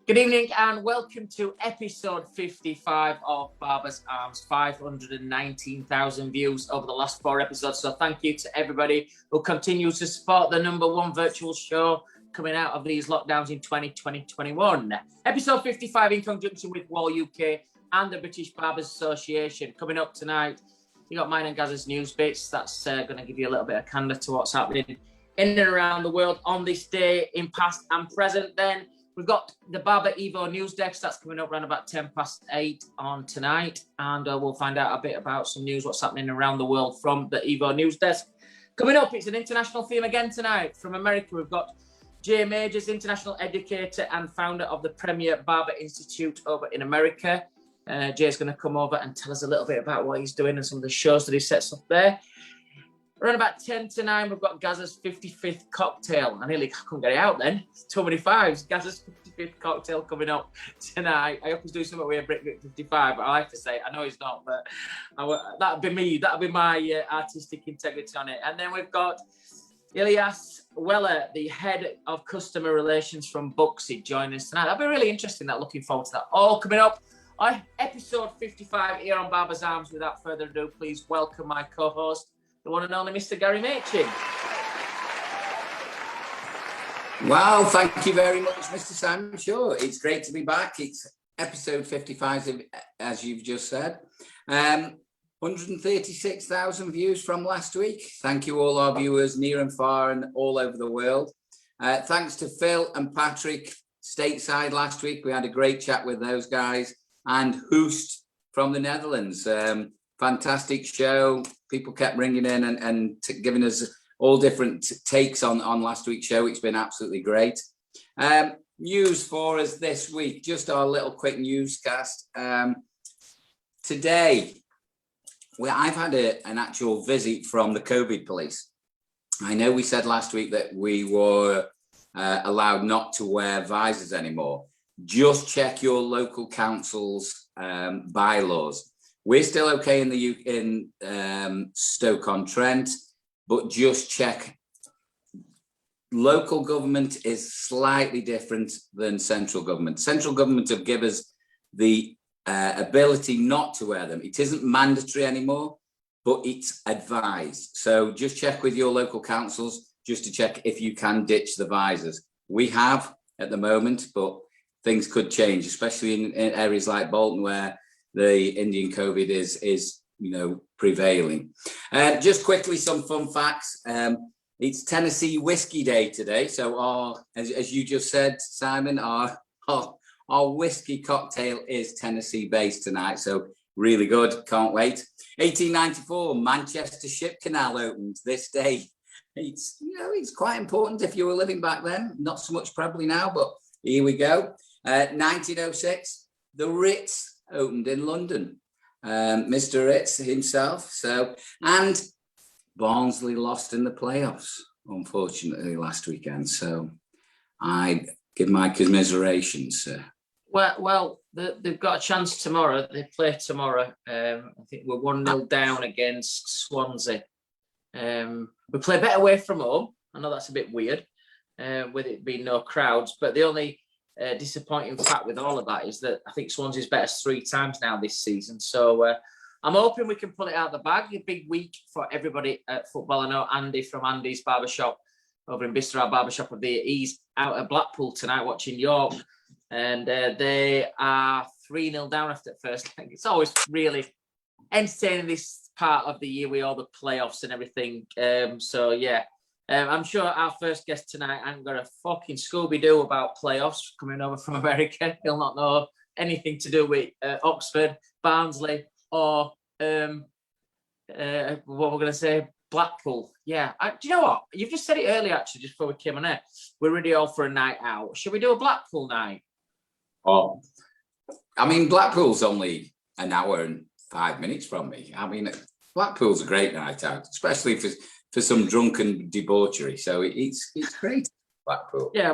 Good evening and welcome to episode 55 of Barbers Arms. 519,000 views over the last 4 episodes. So thank you to everybody who continues to support the #1 virtual show coming out of these lockdowns in 2021. Episode 55 in conjunction with Wahl UK and the British Barbers Association. Coming up tonight, you got mine and Gaz's news bits. That's going to give you a little bit of candour to what's happening in and around the world on this day in past and present. Then we've got the BarberEVO news desk. That's coming up around about 8:10 on tonight. And we'll find out a bit about some news, what's happening around the world from the EVO news desk. Coming up, it's an international theme again tonight. From America, we've got Jay Majors, international educator and founder of the Premier Barber Institute over in America. Jay's going to come over and tell us a little bit about what he's doing and some of the shows that he sets up there. Around about 10 to 9, we've got Gaz's 55th cocktail. I couldn't get it out then. It's too many fives. Gaz's 55th cocktail coming up tonight. I hope he's doing something with a Brick 55, but I have to say, I know he's not, but that'd be me. That'd be my artistic integrity on it. And then we've got ELIAS WELLER, the head of customer relations from Booksy, joining us tonight. That'll be really interesting. Looking forward to that. All coming up on episode 55 here on Barbers Arms. Without further ado, please welcome my co-host, the one and only Mr. Gary Machin. Wow, thank you very much, Mr. Simon. Sure, it's great to be back. It's episode 55, as you've just said. 136,000 views from last week. Thank you all our viewers near and far and all over the world. Thanks to Phil and Patrick stateside last week. We had a great chat with those guys. And Hoost from the Netherlands. Fantastic show. People kept ringing in and giving us all different takes on last week's show. It's been absolutely great. News for us this week, just our little quick newscast. Today, I've had an actual visit from the COVID police. I know we said last week that we were allowed not to wear visors anymore. Just check your local council's bylaws. We're still okay in Stoke-on-Trent, but just check. Local government is slightly different than central government. Central government have given us the ability not to wear them. It isn't mandatory anymore, but it's advised. So just check with your local councils just to check if you can ditch the visors. We have at the moment, but things could change, especially in areas like Bolton where the Indian COVID is prevailing. Just quickly, some fun facts. It's Tennessee Whiskey Day today. So as you just said, Simon, our whiskey cocktail is Tennessee based tonight. So really good. Can't wait. 1894, Manchester Ship Canal opened this day. It's quite important if you were living back then. Not so much probably now, but here we go. 1906, the Ritz opened in London. Mr. Ritz himself. And Barnsley lost in the playoffs, unfortunately, last weekend. So I give my commiserations, sir. Well, they've got a chance tomorrow. They play tomorrow. I think we're 1-0 down against Swansea. We play better away from home. I know that's a bit weird with it being no crowds, but the only disappointing fact with all of that is that I think Swansea's bet us 3 times now this season. So I'm hoping we can pull it out of the bag. A big week for everybody at football. I know Andy from Andy's Barbershop over in Bicester, our Barbershop of the year. He's out at Blackpool tonight watching York. And they are 3-0 down after the first leg. It's always really entertaining this part of the year with all the playoffs and everything. I'm sure our first guest tonight ain't got a fucking Scooby-Doo about playoffs coming over from America. He'll not know anything to do with Oxford, Barnsley, or what we're going to say, Blackpool. Yeah. Do you know what? You've just said it earlier, actually, just before we came on air. We're ready all for a night out. Should we do a Blackpool night? Oh, I mean, Blackpool's only an hour and 5 minutes from me. I mean, Blackpool's a great night out, especially for some drunken debauchery. So it's great, Blackpool. Yeah,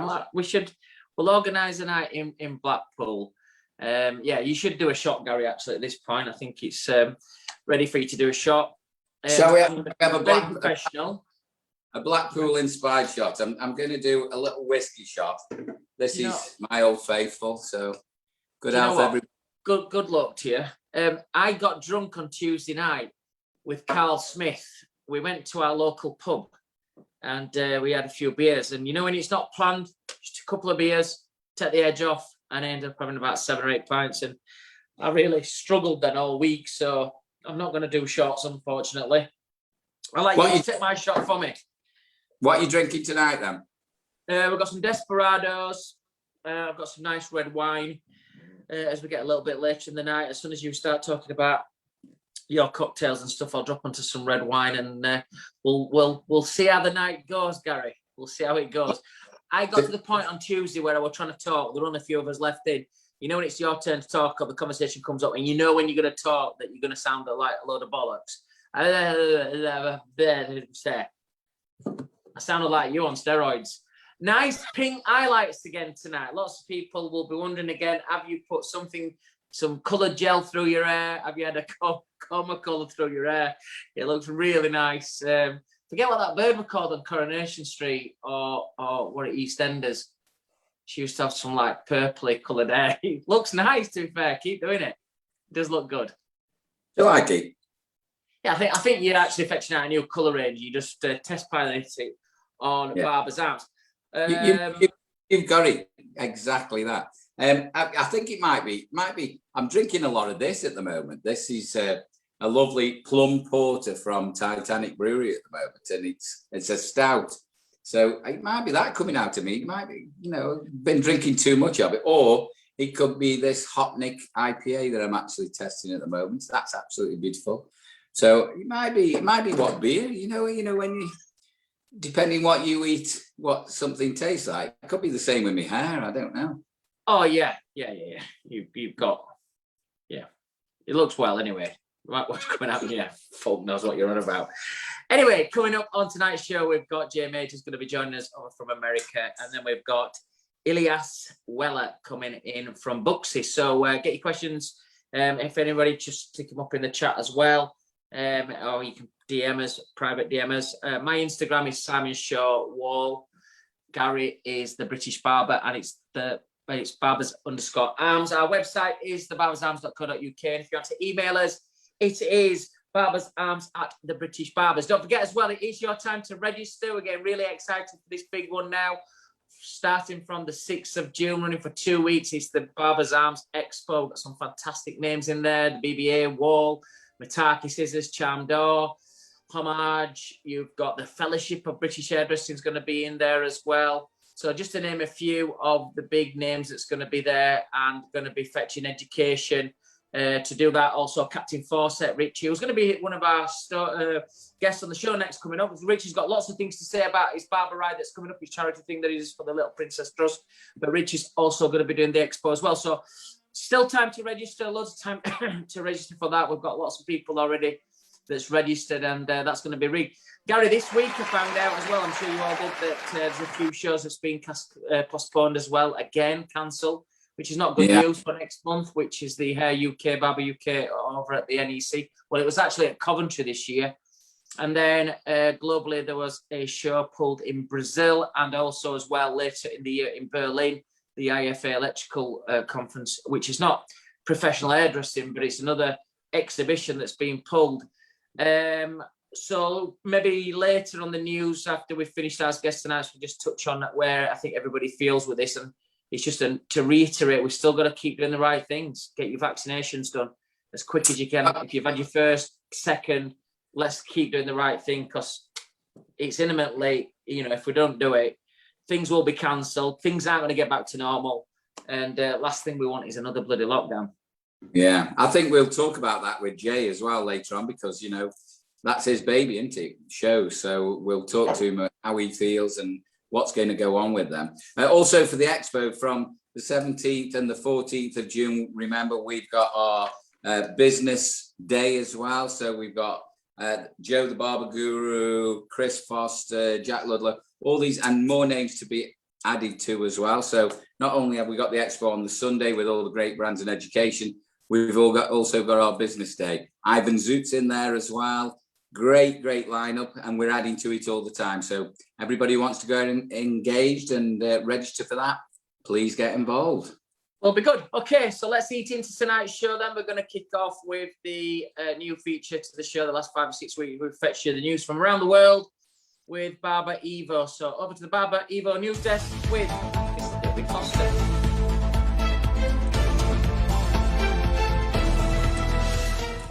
we'll organise a night in Blackpool. You should do a shot, Gary, actually, at this point. I think it's ready for you to do a shot. Shall we have professional. a Blackpool-inspired shot? I'm going to do a little whiskey shot. This is my old faithful. So good health, everybody. Good luck to you. I got drunk on Tuesday night with Carl Smith. We went to our local pub and we had a few beers. And when it's not planned, just a couple of beers, take the edge off, and I ended up having about 7 or 8 pints. And I really struggled then all week. So I'm not going to do shots, unfortunately. I like you to take my shot for me. What are you drinking tonight then? We've got some Desperados. I've got some nice red wine. As we get a little bit later in the night, as soon as you start talking about your cocktails and stuff, I'll drop onto some red wine, and we'll see how the night goes, Gary. We'll see how it goes. I got to the point on Tuesday where I was trying to talk. There were only a few of us left in. When it's your turn to talk, or the conversation comes up, and when you're going to talk that you're going to sound like a load of bollocks. I sounded like you on steroids. Nice pink highlights again tonight. Lots of people will be wondering again, have you put some coloured gel through your hair? Have you had a coma colour through your hair? It looks really nice. Forget what that bird was called on Coronation Street or what at EastEnders. She used to have some like purpley coloured hair. It looks nice, to be fair. Keep doing it. It does look good. You like it? Yeah, I think you're actually fetching out a new colour range. You just test pilot it on Barber's Arms. You've got it exactly that. I think it might be. I'm drinking a lot of this at the moment. This is a lovely plum porter from Titanic Brewery at the moment, and it's a stout. So it might be that coming out of me. It might be, been drinking too much of it, or it could be this Hopnick IPA that I'm actually testing at the moment. That's absolutely beautiful. So it might be what beer. When you. Depending what you eat, what something tastes like. It could be the same with my hair. I don't know. Oh yeah. You've got, yeah. It looks well anyway. What's coming out? Yeah, folk knows what you're on about. Anyway, coming up on tonight's show, we've got Jay Majors going to be joining us over from America, and then we've got ELIAS Weller coming in from Booksy. So get your questions. If anybody, just stick them up in the chat as well. Or you can DM us, private DM us. My Instagram is Simon Shaw Wahl. Gary is the British Barber, and it's Barbers_arms. Our website is thebarbersarms.co.uk. And if you want to email us, it is barbersarms@thebritishbarbers. Don't forget as well, it is your time to register. We're getting really excited for this big one now. Starting from the 6th of June, running for 2 weeks. It's the Barbers Arms Expo. Got some fantastic names in there. The BBA, Wahl, Mataki Scissors, Charm Door, Homage. You've got the Fellowship of British Hairdressing is going to be in there as well. So just to name a few of the big names that's going to be there and going to be fetching education. To do that, also Captain Fawcett, Richie, who's going to be one of our guests on the show next coming up. Richie's got lots of things to say about his Barber Ride that's coming up, his charity thing that he does for the Little Princess Trust. But Richie's also going to be doing the expo as well. So still time to register, loads of time to register for that. We've got lots of people already that's registered, and that's going to be rigged. Gary, this week I found out as well, I'm sure you all did, that there's a few shows that's been postponed as well, again, cancelled, which is not good news for next month, which is the Hair UK, Barber UK over at the NEC. Well, it was actually at Coventry this year. And then globally, there was a show pulled in Brazil, and also as well later in the year in Berlin, the IFA Electrical Conference, which is not professional hairdressing, but it's another exhibition that's being pulled. So maybe later on the news, after we've finished our guest announcement, we'll just touch on where I think everybody feels with this. And it's just to reiterate, we've still got to keep doing the right things. Get your vaccinations done as quick as you can. If you've had your first, second, let's keep doing the right thing, because it's imminently, if we don't do it, things will be cancelled. Things aren't going to get back to normal. And last thing we want is another bloody lockdown. Yeah, I think we'll talk about that with Jay as well later on, because, that's his baby, isn't it? Show. So we'll talk to him how he feels and what's going to go on with them. Also for the expo from the 17th and the 14th of June, remember, we've got our business day as well. So we've got Joe the Barber Guru, Chris Foster, Jack Ludlow, all these and more names to be added to as well. So not only have we got the expo on the Sunday with all the great brands and education, we've also got our business day. Ivan Zoot's in there as well. Great lineup, and we're adding to it all the time. So everybody who wants to go and engaged and register for that, please get involved. Will be good. Okay, so let's eat into tonight's show then. We're going to kick off with the new feature to the show. The last 5 or 6 weeks, we've fetched you the news from around the world with BarberEVO. So over to the BarberEVO news desk with Mr. David Foster.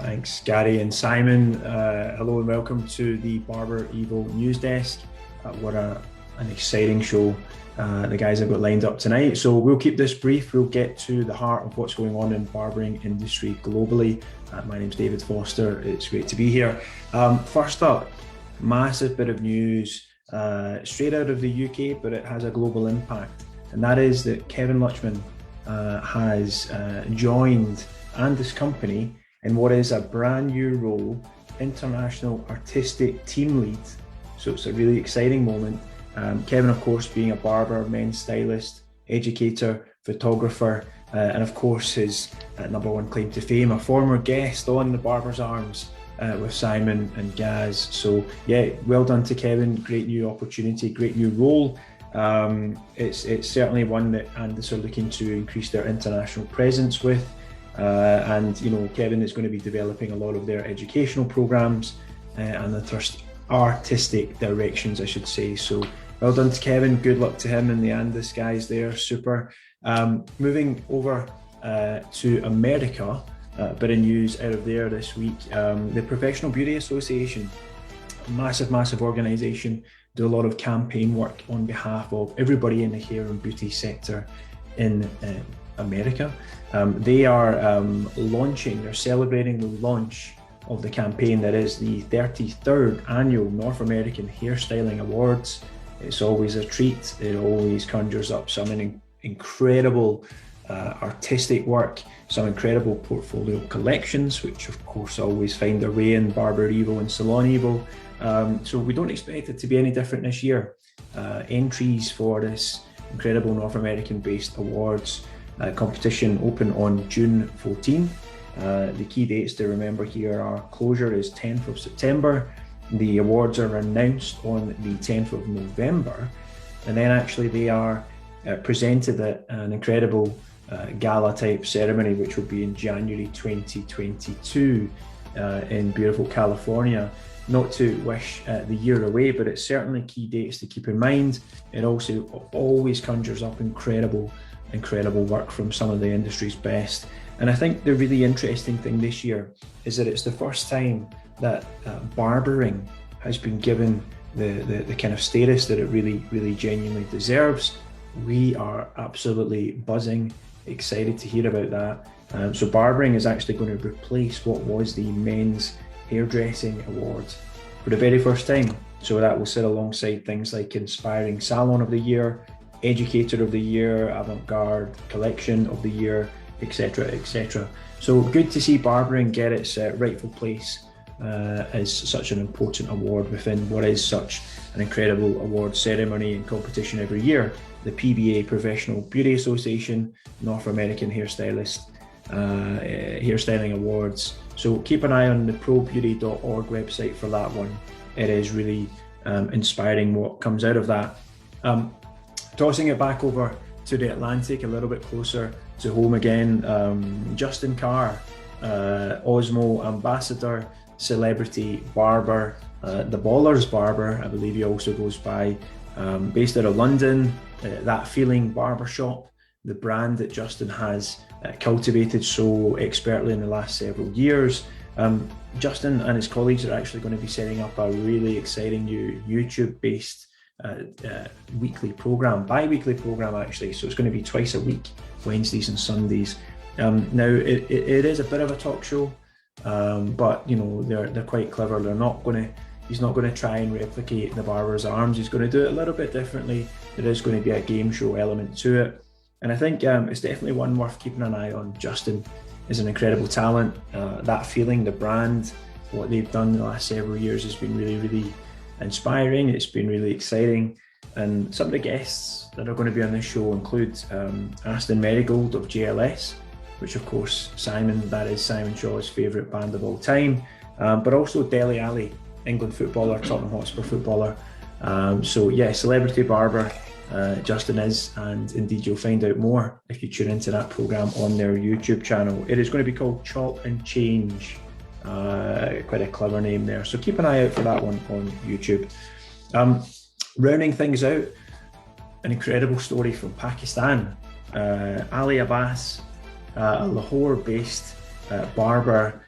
Thanks, Gary and Simon. Hello and welcome to the BarberEVO news desk. What an exciting show the guys have got lined up tonight. So we'll keep this brief. We'll get to the heart of what's going on in barbering industry globally. My name's David Foster. It's great to be here. First up, massive bit of news straight out of the UK, but it has a global impact. And that is that Kevin Lutchman has joined Andis Company in what is a brand new role, International Artistic Team Lead. So it's a really exciting moment. Kevin, of course, being a barber, men's stylist, educator, photographer, and of course his #1 claim to fame, a former guest on the Barber's Arms with Simon and Gaz. So yeah, well done to Kevin. Great new opportunity, great new role. It's certainly one that Andis are looking to increase their international presence with. And you know, Kevin is going to be developing a lot of their educational programs and the artistic directions, I should say. So well done to Kevin. Good luck to him and the Andis guys there. Super. Moving over to America, a bit of news out of there this week. The Professional Beauty Association, massive organisation, do a lot of campaign work on behalf of everybody in the hair and beauty sector in America. They are they're celebrating the launch of the campaign that is the 33rd annual North American Hairstyling Awards. It's always a treat. It always conjures up some incredible artistic work, some incredible portfolio collections, which of course always find their way in BarberEVO and SalonEVO. So we don't expect it to be any different this year. Entries for this incredible North American based awards competition open on June 14. The key dates to remember here are closure is 10th of September. The awards are announced on the 10th of November. And then actually they are presented at an incredible gala type ceremony, which will be in January 2022 in beautiful California. Not to wish the year away, but it's certainly key dates to keep in mind. It also always conjures up incredible work from some of the industry's best. And I think the really interesting thing this year is that it's the first time that barbering has been given the kind of status that it really genuinely deserves. We are absolutely buzzing, excited to hear about that. So barbering is actually going to replace what was the Men's Hairdressing Awards for the very first time. So that will sit alongside things like Inspiring Salon of the Year, Educator of the Year, Avant-Garde Collection of the Year, etc, etc. So good to see barbering get its rightful place as such an important award within what is such an incredible award ceremony and competition every year. The PBA, Professional Beauty Association, North American Hairstyling Awards. So keep an eye on the probeauty.org website for that one. It is really inspiring what comes out of that. Tossing it back over to the Atlantic, a little bit closer to home again, Justin Carr, Osmo ambassador, celebrity barber, the Baller's barber, I believe he also goes by, based out of London. That Feeling Barbershop, the brand that Justin has cultivated so expertly in the last several years. Justin and his colleagues are actually going to be setting up a really exciting new YouTube-based bi-weekly program actually. So it's going to be twice a week, Wednesdays and Sundays. Now it is a bit of a talk show, but you know, they're quite clever. He's not going to try and replicate the Barber's Arms. He's going to do it a little bit differently. There is going to be a game show element to it. And I think it's definitely one worth keeping an eye on. Justin is an incredible talent. That Feeling, the brand, what they've done in the last several years has been really inspiring. It's been really exciting. And some of the guests that are going to be on this show include Aston Marigold of JLS, which of course that is Simon Shaw's favourite band of all time, but also Dele Alli, England footballer, Tottenham Hotspur footballer. So yeah, celebrity barber Justin is, and indeed you'll find out more if you tune into that programme on their YouTube channel. It is going to be called Chop and Change. Quite a clever name there. So keep an eye out for that one on YouTube. Rounding things out, an incredible story from Pakistan. Ali Abbas, a Lahore-based barber.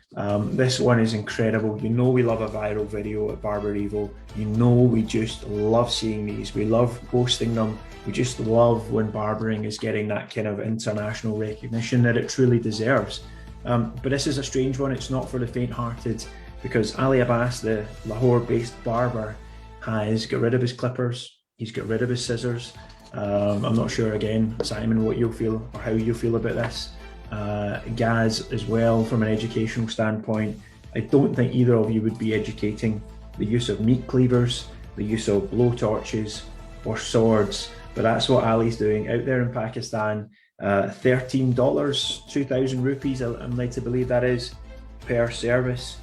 This one is incredible. You know we love a viral video at BarberEVO. You know we just love seeing these. We love posting them. We just love when barbering is getting that kind of international recognition that it truly deserves. But this is a strange one. It's not for the faint-hearted, because Ali Abbas, the Lahore-based barber, has got rid of his clippers. He's got rid of his scissors. I'm not sure, again, Simon, what you'll feel or how you feel about this. Gaz as well, from an educational standpoint. I don't think either of you would be educating the use of meat cleavers, the use of blow torches or swords, but that's what Ali's doing out there in Pakistan. $13, 2,000 rupees, I'm led to believe that is, per service.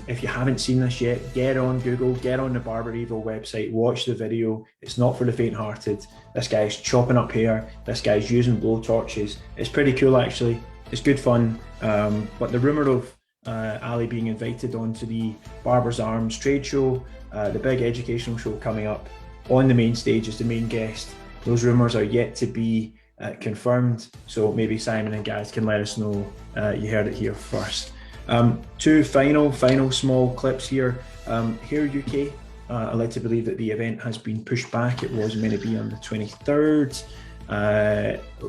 If you haven't seen this yet, get on Google, get on the BarberEVO website, watch the video. It's not for the faint-hearted. This guy's chopping up hair, this guy's using blow torches. It's pretty cool, actually. It's good fun. But the rumour of Ali being invited onto the Barbers Arms trade show, the big educational show coming up, on the main stage as the main guest, those rumours are yet to be confirmed. So maybe Simon and Gaz can let us know you heard it here first. Two final small clips here. Here UK, I like to believe that the event has been pushed back. It was meant to be on the 23rd,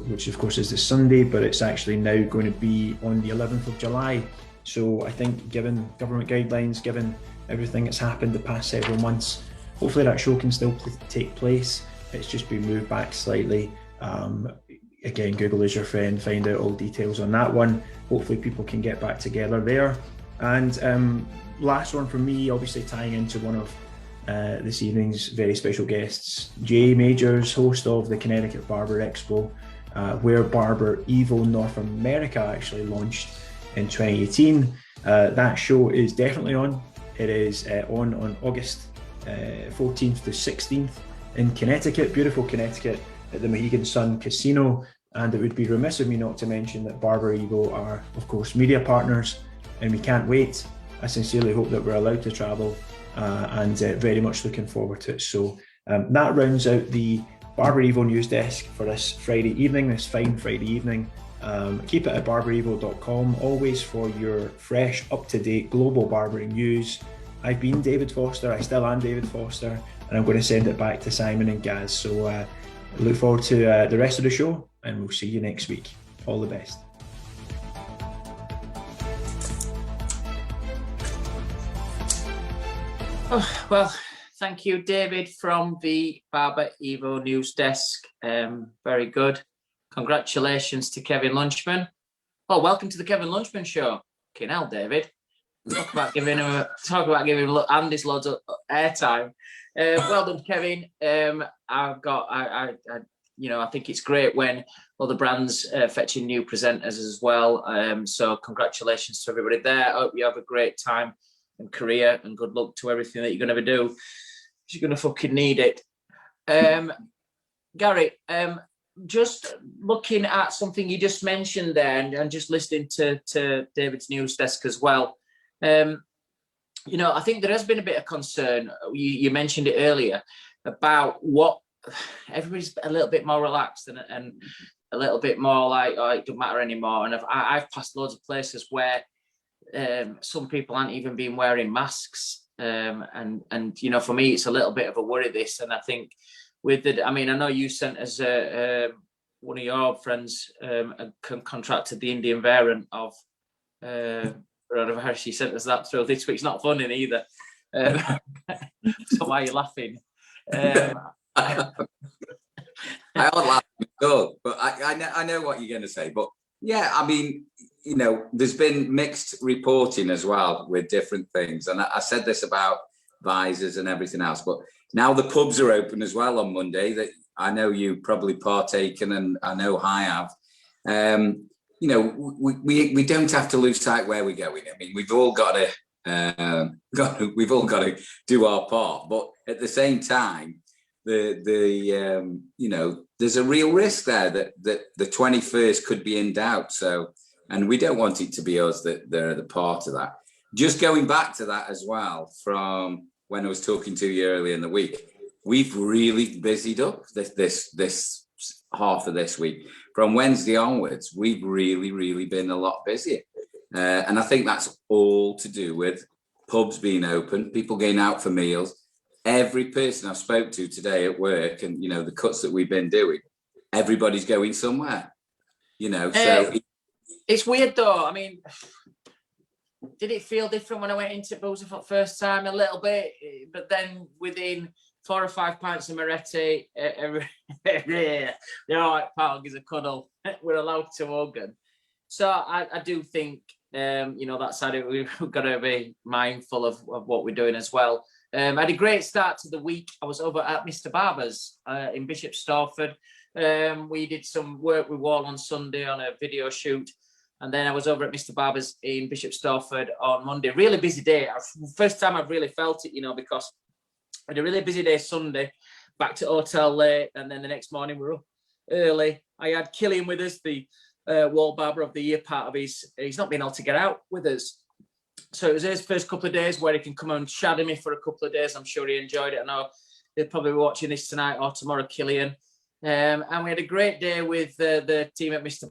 which of course is this Sunday, but it's actually now going to be on the 11th of July. So I think, given government guidelines, given everything that's happened the past several months, hopefully that show can still take place. It's just been moved back slightly. Again, Google is your friend, find out all details on that one. Hopefully people can get back together there. And last one from me, obviously tying into one of this evening's very special guests, Jay Majors, host of the Connecticut Barber Expo, where BarberEVO North America actually launched in 2018. That show is definitely on. It is on August 14th to 16th in Connecticut, beautiful Connecticut, at the Mohegan Sun Casino. And it would be remiss of me not to mention that BarberEVO are, of course, media partners, and we can't wait. I sincerely hope that we're allowed to travel, and very much looking forward to it. So that rounds out the BarberEVO news desk for this Friday evening, this fine Friday evening. Keep it at barberevo.com, always for your fresh, up-to-date global barbering news. I've been David Foster, I still am David Foster, and I'm going to send it back to Simon and Gaz. So look forward to the rest of the show, and we'll see you next week. All the best. Oh, well, thank you, David, from the BarberEVO news desk. Very good. Congratulations to Kevin Lunchman. Oh, welcome to the Kevin Lunchman show. Fucking hell, David. Talk about giving him Andy's loads of airtime. Well done, Kevin. I think it's great when other brands fetching new presenters as well. So congratulations to everybody there. I hope you have a great time and career, and good luck to everything that you're going to do. You're going to fucking need it. Gary, just looking at something you just mentioned there, and just listening to David's news desk as well. I think there has been a bit of concern. You mentioned it earlier about what everybody's a little bit more relaxed and a little bit more like, oh, it doesn't matter anymore. And I've passed loads of places where some people aren't even been wearing masks. And for me, it's a little bit of a worry, this. And I think I know you sent us one of your friends contracted the Indian variant of coronavirus. You sent us that through this week. It's not funny either. So why are you laughing? I aren't laughing at all, but I know what you're going to say. But yeah, I mean, there's been mixed reporting as well with different things. And I said this about visors and everything else, but now the pubs are open as well on Monday. That I know you probably partaken, and I know I have. We don't have to lose sight where we're going. I mean, we've all got to do our part, but at the same time, you know, there's a real risk there that the 21st could be in doubt. So, and we don't want it to be us that they're the part of that. Just going back to that as well, from when I was talking to you earlier in the week, we've really busied up this half of this week. From Wednesday onwards, we've really been a lot busier. And I think that's all to do with pubs being open, people going out for meals. Every person I've spoke to today at work, and, you know, the cuts that we've been doing, everybody's going somewhere, you know. So it's weird though. I mean, did it feel different when I went into Boozy for the first time? A little bit, but then within 4 or 5 pints of Moretti, they're all right, pal, gives a cuddle. We're allowed to organ. So I do think, you know, that side of it, we've got to be mindful of what we're doing as well. I had a great start to the week. I was over at Mr. Barbers in Bishop Stortford. We did some work with Wahl on Sunday on a video shoot. And then I was over at Mr. Barbers in Bishop Stortford on Monday. Really busy day. First time I've really felt it, you know, because I had a really busy day Sunday, back to hotel late. And then the next morning we were up early. I had Killian with us, the Wahl Barber of the Year part of he's not been able to get out with us. So it was his first couple of days where he can come and shadow me for a couple of days. I'm sure he enjoyed it. I know he'll probably be watching this tonight or tomorrow, Killian. And we had a great day with the team at Mr.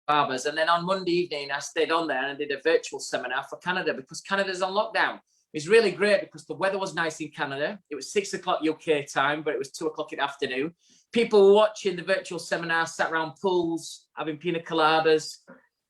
Barbers. And then on Monday evening, I stayed on there and I did a virtual seminar for Canada because Canada's on lockdown. It's really great because the weather was nice in Canada. It was 6 o'clock UK time, but it was 2 o'clock in the afternoon. People were watching the virtual seminar, sat around pools, having pina coladas.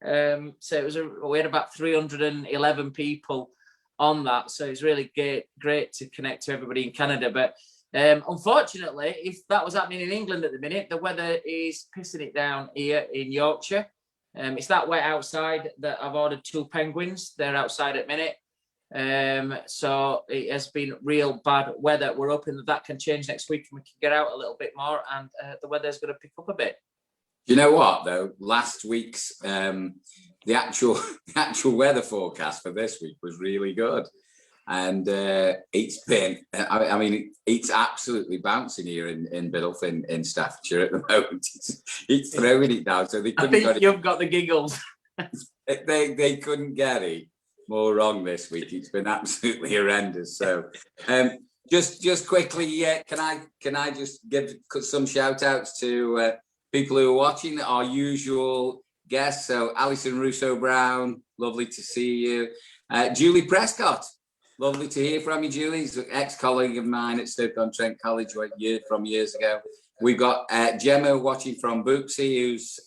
So it was we had about 311 people on that. So it's really great to connect to everybody in Canada. But unfortunately, if that was happening in England at the minute, the weather is pissing it down here in Yorkshire. It's that wet outside that I've ordered 2 penguins. They're outside at minute. So it has been real bad weather. We're hoping that can change next week and we can get out a little bit more and the weather's going to pick up a bit. You know what though? Last week's the actual weather forecast for this week was really good, and it's been. I mean, it's absolutely bouncing here in Biddulph in Staffordshire at the moment. It's throwing it down. So they couldn't. I think you've got the giggles. they couldn't get it more wrong this week. It's been absolutely horrendous. So just quickly, can I just give some shout outs to people who are watching, our usual guests. So Alison Russo-Brown, lovely to see you. Julie Prescott, lovely to hear from you, Julie. She's an ex-colleague of mine at Stoke-on-Trent College from years ago. We've got Gemma watching from Booksy, who's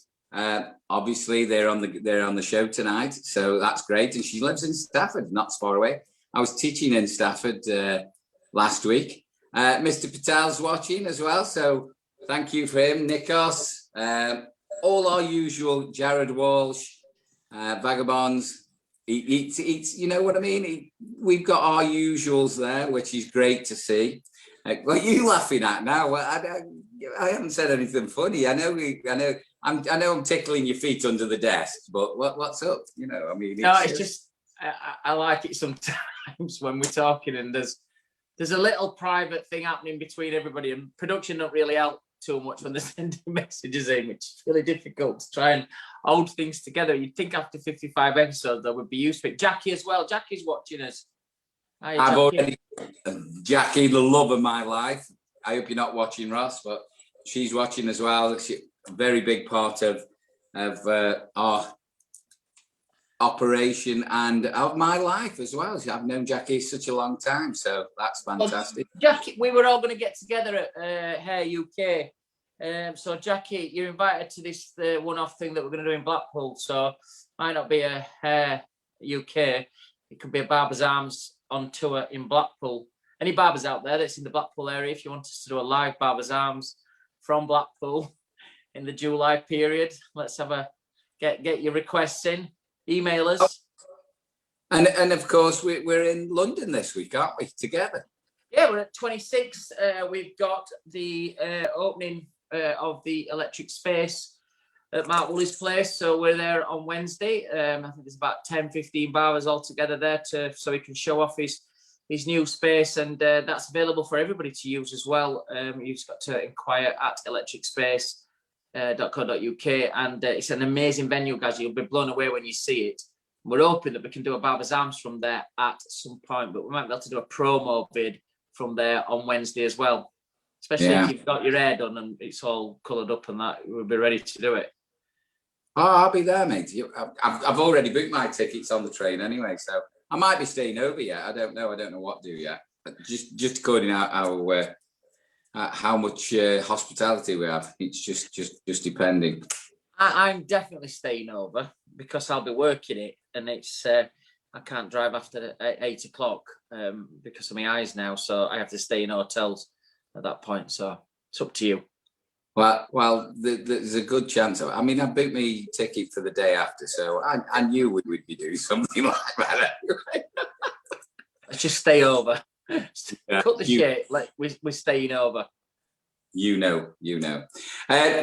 obviously they're on the show tonight, so that's great. And she lives in Stafford, not far away. I was teaching in Stafford last week. Mr. Patel's watching as well, so thank you for him. Nikos, all our usual, Jared Walsh, Vagabonds. It's you know what I mean? We've got our usuals there, which is great to see. What are you laughing at now? I haven't said anything funny. I know I'm tickling your feet under the desk, but what's up? You know, I mean, it's just I like it sometimes when we're talking and there's a little private thing happening between everybody, and production don't really help too much when they're sending messages in, which is really difficult to try and hold things together. You'd think after 55 episodes that would be used to it. Jackie as well. Jackie's watching us. Hi, I've already Jackie, the love of my life. I hope you're not watching, Ross, but she's watching as well. She's a very big part of our operation and of my life as well. I've known Jackie such a long time, so that's fantastic. Well, Jackie, we were all going to get together at Hair UK. So Jackie, you're invited to this one-off thing that we're going to do in Blackpool. So might not be a Hair UK. It could be a Barber's Arms on tour in Blackpool. Any barbers out there that's in the Blackpool area, if you want us to do a live Barber's Arms from Blackpool in the July period, let's have a get your requests in. Email us. And of course, we're in London this week, aren't we, together? Yeah, we're at 26. We've got the opening of the electric space at Mark Woolley's place. So we're there on Wednesday. I think there's about 10, 15 barbers all together there so he can show off his his new space, and that's available for everybody to use as well. You've just got to inquire at electricspace.co.uk, and it's an amazing venue, guys. You'll be blown away when you see it. We're hoping that we can do a Barber's Arms from there at some point, but we might be able to do a promo vid from there on Wednesday as well. Especially if you've got your hair done and it's all coloured up and that, we'll be ready to do it. Oh, I'll be there, mate. I've already booked my tickets on the train anyway, so I might be staying over yet. I don't know what to do yet. But just according to how much hospitality we have, it's just depending. I'm definitely staying over because I'll be working it, and it's I can't drive after 8 o'clock because of my eyes now, so I have to stay in hotels at that point. So it's up to you. Well, there's a good chance. I mean, I booked my ticket for the day after, so I knew we'd be doing something like that. Let's just stay over. Cut the shit. We're staying over. You know.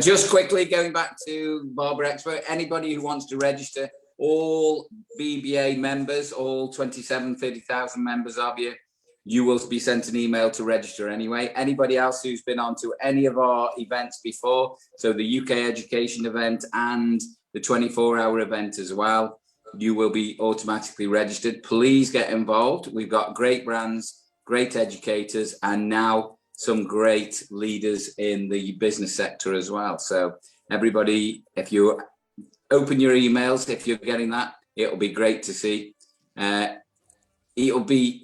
Just quickly going back to Barber Expo, anybody who wants to register, all BBA members, all 30,000 members of you will be sent an email to register anyway. Anybody else who's been on to any of our events before, so the UK education event and the 24-hour event as well, you will be automatically registered. Please get involved. We've got great brands, great educators, and now some great leaders in the business sector as well. So everybody, if you open your emails, if you're getting that, it'll be great to see. It'll be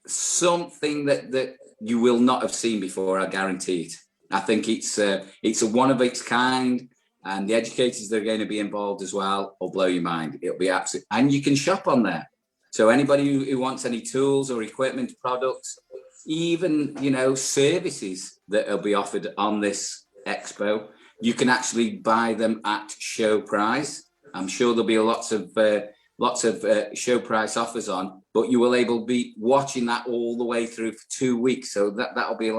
something that you will not have seen before, I guarantee it. I think it's a one of its kind, and the educators that are going to be involved as well will blow your mind. It'll be absolute, and you can shop on there. So anybody who wants any tools or equipment, products, even services that will be offered on this expo, you can actually buy them at show price. I'm sure there'll be lots of show price offers on, but you will able to be watching that all the way through for 2 weeks. So that'll be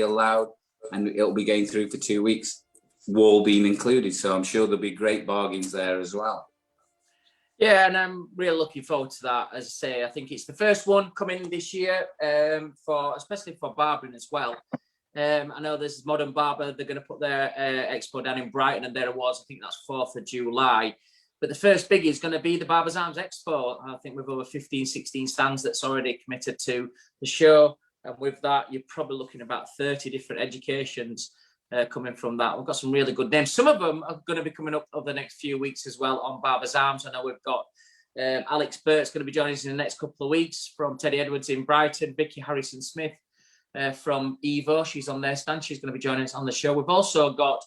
allowed, and it'll be going through for 2 weeks, Wahl being included. So I'm sure there'll be great bargains there as well. Yeah, and I'm really looking forward to that. As I say, I think it's the first one coming this year, especially for barbering as well. I know there's Modern Barber, they're going to put their expo down in Brighton, and their awards, I think that's 4th of July. But the first biggie is going to be the Barber's Arms Expo. I think with over 15, 16 stands that's already committed to the show. And with that, you're probably looking at about 30 different educations coming from that. We've got some really good names. Some of them are going to be coming up over the next few weeks as well on Barber's Arms. I know we've got Alex Burt's going to be joining us in the next couple of weeks from Teddy Edwards in Brighton, Vicky Harrison-Smith from EVO. She's on their stand. She's going to be joining us on the show. We've also got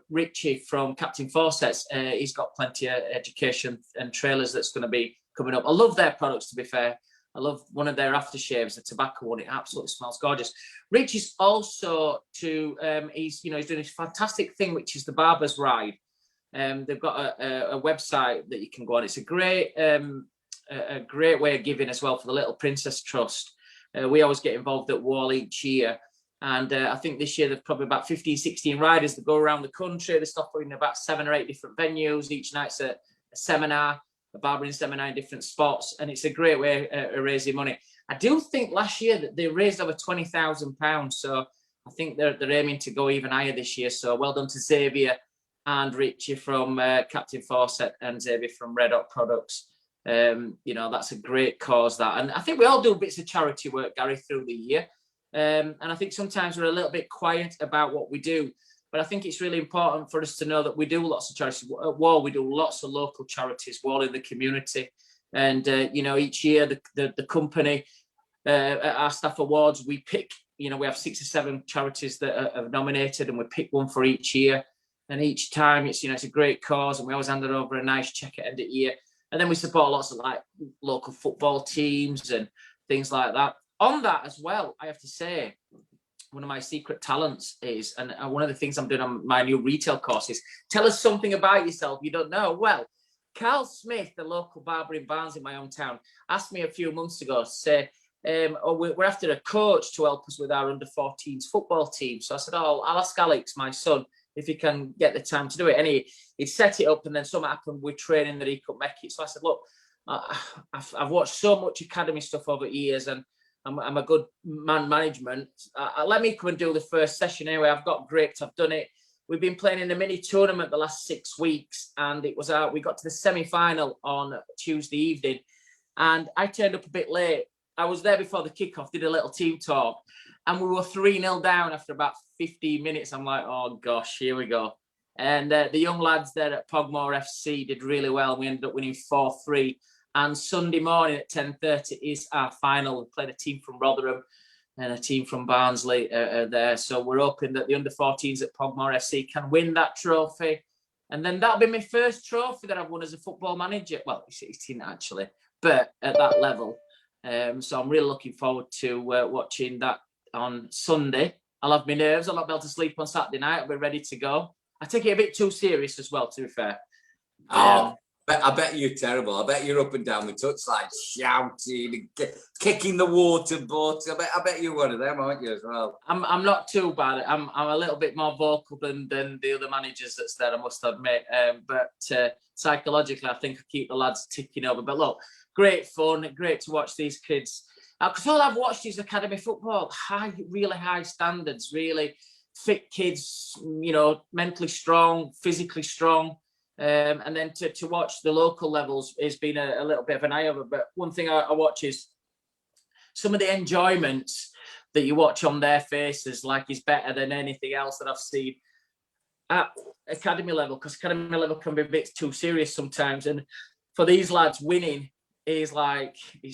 Richie from Captain Fawcett's. He's got plenty of education and trailers that's going to be coming up. I love their products, to be fair. I love one of their aftershaves, the tobacco one. It absolutely smells gorgeous. Richie's also he's doing this fantastic thing, which is the Barber's Ride. They've got a website that you can go on. It's a great way of giving as well for the Little Princess Trust. We always get involved at Wahl each year. And I think this year there's probably about 15, 16 riders that go around the country. They stop in about 7 or 8 different venues. Each night's a seminar, a barbering seminar in different spots. And it's a great way of raising money. I do think last year that they raised over £20,000. So I think they're aiming to go even higher this year. So well done to Xavier and Richie from Captain Fawcett and Xavier from Red Hot Products. That's a great cause, that. And I think we all do bits of charity work, Gary, through the year. And I think sometimes we're a little bit quiet about what we do, but I think it's really important for us to know that we do lots of charities. At Wahl, we do lots of local charities, Wahl in the community. And, each year the company, at our staff awards, we pick, we have 6 or 7 charities that are nominated, and we pick one for each year. And each time it's a great cause, and we always hand it over a nice check at end of year. And then we support lots of local football teams and things like that. On that as well, I have to say, one of my secret talents is, and one of the things I'm doing on my new retail course is, tell us something about yourself you don't know. Well, Carl Smith, the local barber in Barnes in my hometown, asked me a few months ago to say, we're after a coach to help us with our under-14s football team. So I said, I'll ask Alex, my son, if he can get the time to do it. And he'd set it up, and then something happened with training that he couldn't make it. So I said, look, I've watched so much academy stuff over years, and I'm a good man management. Let me come and do the first session anyway. I've got gripped. I've done it. We've been playing in a mini tournament the last 6 weeks, and it was we got to the semi-final on Tuesday evening, and I turned up a bit late. I was there before the kickoff, did a little team talk, and we were 3-0 down after about 15 minutes. I'm like, oh gosh, here we go. And the young lads there at Pogmore FC did really well. We ended up winning 4-3. And Sunday morning at 10:30 is our final. We played a team from Rotherham and a team from Barnsley there. So we're hoping that the under-14s at Pogmore FC can win that trophy. And then that'll be my first trophy that I've won as a football manager. Well, it's 18 actually, but at that level. So I'm really looking forward to watching that on Sunday. I'll have my nerves. I'll not be able to sleep on Saturday night. I'll be ready to go. I take it a bit too serious as well, to be fair. I bet you're terrible. I bet you're up and down the touchline shouting, kicking the water boat. I bet you're one of them, aren't you, as well? I'm not too bad. I'm a little bit more vocal than the other managers that's there, I must admit. But psychologically, I think I keep the lads ticking over. But look, great fun, great to watch these kids. Because all I've watched is academy football, really high standards, really fit kids, you know, mentally strong, physically strong. And then to watch the local levels has been a little bit of an eye-opener. But one thing I watch is some of the enjoyments that you watch on their faces, like is better than anything else that I've seen at academy level, because academy level can be a bit too serious sometimes. And for these lads, winning is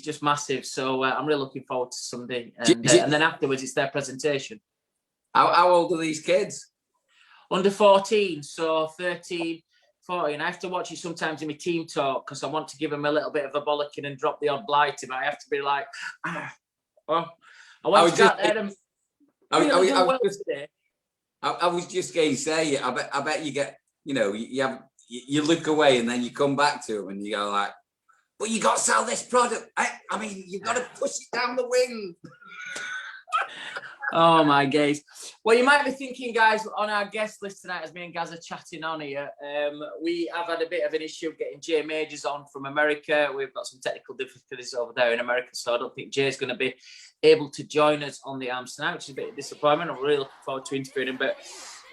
just massive. So I'm really looking forward to Sunday. And then afterwards, it's their presentation. How old are these kids? Under 14, so 13. 40, and I have to watch it sometimes in my team talk because I want to give them a little bit of a bollocking and drop the odd blight in. I have to be like, I want to get there and I was just going to say, I bet you get, you know, you look away and then you come back to them and you go like, but you got to sell this product. I mean, you've got to push it down the wind. Oh my gaze. Well, you might be thinking, guys, on our guest list tonight, as me and Gaz are chatting on here, we have had a bit of an issue getting Jay Majors on from America. We've got some technical difficulties over there in America, so I don't think Jay's going to be able to join us on the arms tonight, which is a bit of disappointment. I'm really looking forward to interviewing him, but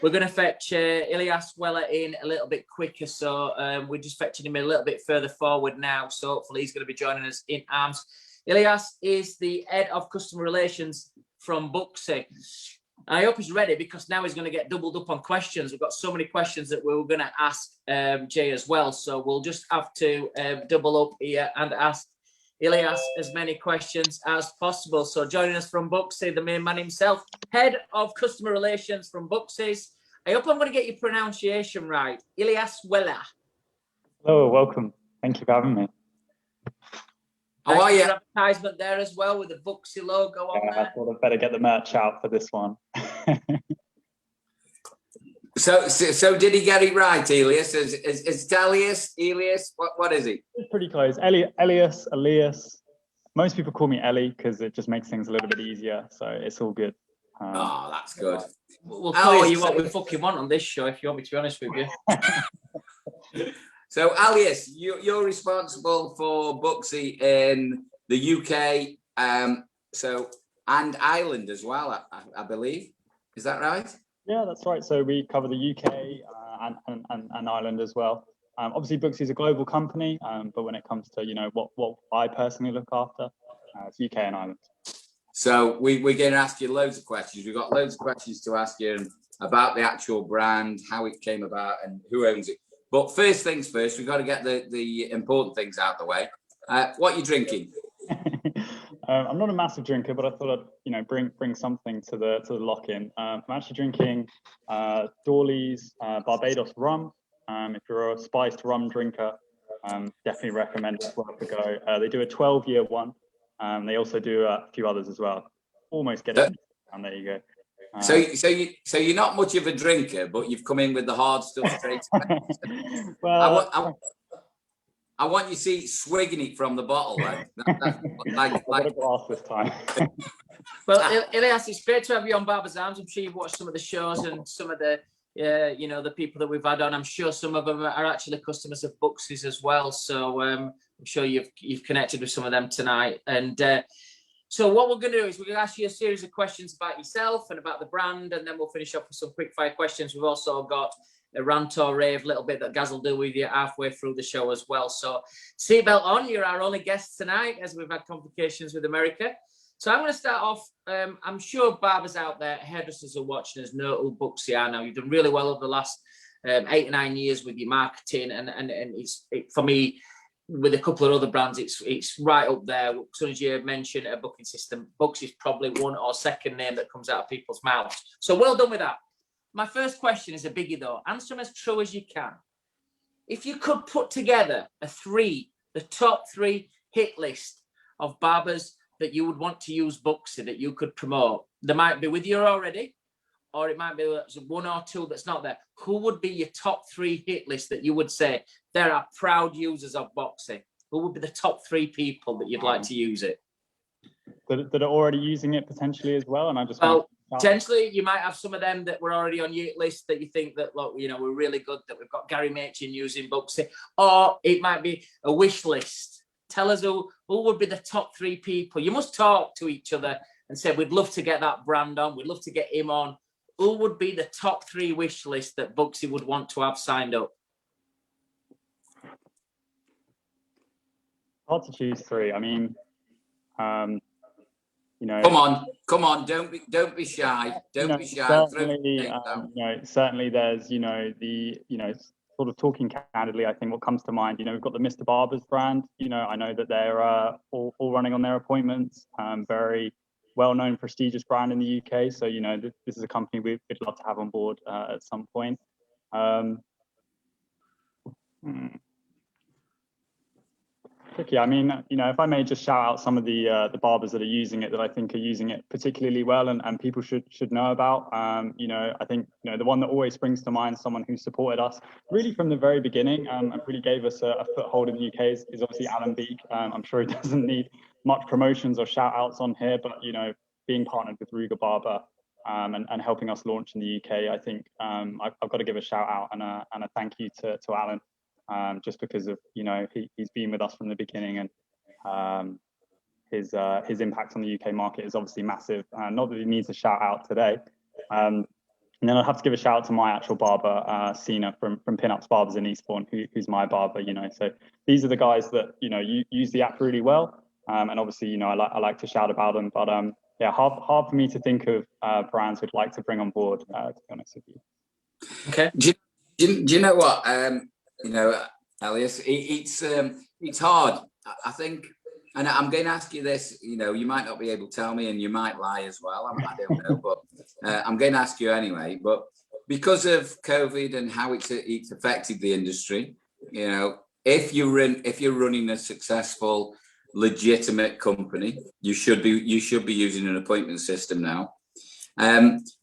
we're going to fetch ELIAS Weller in a little bit quicker, so we're just fetching him a little bit further forward now, so hopefully he's going to be joining us in arms. ELIAS is the head of customer relations from Booksy. I hope he's ready because now he's going to get doubled up on questions. We've got so many questions that we were going to ask Jay as well. So we'll just have to double up here and ask ELIAS as many questions as possible. So joining us from Booksy, the main man himself, head of customer relations from Booksy's. I hope I'm going to get your pronunciation right. ELIAS Weller. Hello, welcome. Thank you for having me. How are you? Advertisement there as well with the Booksy logo on there. I thought I'd better get the merch out for this one. So did he get it right, Elias? Is it Elias? What is he? It's pretty close. Elias. Most people call me Ellie because it just makes things a little bit easier. So it's all good. Oh, that's good. We'll call you what we fucking want on this show, if you want me to be honest with you. So, Elias, you're responsible for Booksy in the UK, and Ireland as well, I believe. Is that right? Yeah, that's right. So we cover the UK and Ireland as well. Obviously, Booksy is a global company, but when it comes to what I personally look after, it's UK and Ireland. So we're going to ask you loads of questions. We've got loads of questions to ask you about the actual brand, how it came about, and who owns it. But first things first, we've got to get the important things out of the way. What are you drinking? I'm not a massive drinker, but I thought I'd bring something to the lock-in. I'm actually drinking Dawley's Barbados rum. If you're a spiced rum drinker, definitely recommend it's worth a go. They do a 12-year one. They also do a few others as well. Almost get it. And there you go. So you're not much of a drinker, but you've come in with the hard stuff straight away. Well, I want you to see swigging it from the bottle. Like a glass this time. Well, Elias, it's great to have you on Barbers Arms. I'm sure you've watched some of the shows and some of the you know, the people that we've had on. I'm sure some of them are actually customers of Booksy's as well. So I'm sure you've connected with some of them tonight. And so what we're going to do is we're going to ask you a series of questions about yourself and about the brand, and then we'll finish up with some quick fire questions. We've also got a rant or rave little bit that Gaz will do with you halfway through the show as well. So seatbelt on, you're our only guest tonight, as we've had complications with America. So I'm going to start off. I'm sure barbers out there, hairdressers are watching us, know who Booksy are now. You've done really well over the last 8 or 9 years with your marketing, and for me, with a couple of other brands, it's right up there. As soon as you mention a booking system, Booksy's probably one or second name that comes out of people's mouths. So well done with that. My first question is a biggie though. Answer them as true as you can. If you could put together the top 3 hit list of barbers that you would want to use Booksy, that you could promote, they might be with you already, or it might be 1 or 2 that's not there. Who would be your top 3 hit list that you would say there are proud users of Booksy? Who would be the top 3 people that you'd like to use it? That are already using it potentially as well, and I just potentially you might have some of them that were already on your list that you think that, look, you know, we're really good that we've got Gary Machin using Booksy, or it might be a wish list. Tell us who would be the top 3 people. You must talk to each other and say, we'd love to get that brand on, we'd love to get him on. Who would be the top 3 wish list that Booksy would want to have signed up? Hard to choose 3. I mean, you know, come on, don't be shy. Don't be shy. Certainly there's, sort of talking candidly, I think what comes to mind, we've got the Mr. Barbers brand. I know that they're all running on their appointments. Very well-known, prestigious brand in the UK. So, this is a company we'd love to have on board at some point. Tricky. I mean, if I may just shout out some of the barbers that are using it, that I think are using it particularly well, and people should know about. I think the one that always springs to mind, someone who supported us really from the very beginning, and really gave us a foothold in the UK is obviously Alan Beek. I'm sure he doesn't need much promotions or shout outs on here, but being partnered with Ruger Barber and helping us launch in the UK, I think I've got to give a shout out and a thank you to Alan. Just because of he's been with us from the beginning, and his impact on the UK market is obviously massive. Not that he needs a shout out today. And then I'll have to give a shout out to my actual barber, Sina from Pinups Barbers in Eastbourne, who's my barber. So these are the guys that use the app really well, and obviously I like to shout about them. But yeah, hard for me to think of brands we'd like to bring on board. To be honest with you. Okay. Do you know what? Elias, it's hard. I think, and I'm going to ask you this. You might not be able to tell me, and you might lie as well. I don't know, but I'm going to ask you anyway. But because of COVID and how it's affected the industry, if you're running a successful, legitimate company, you should be using an appointment system now.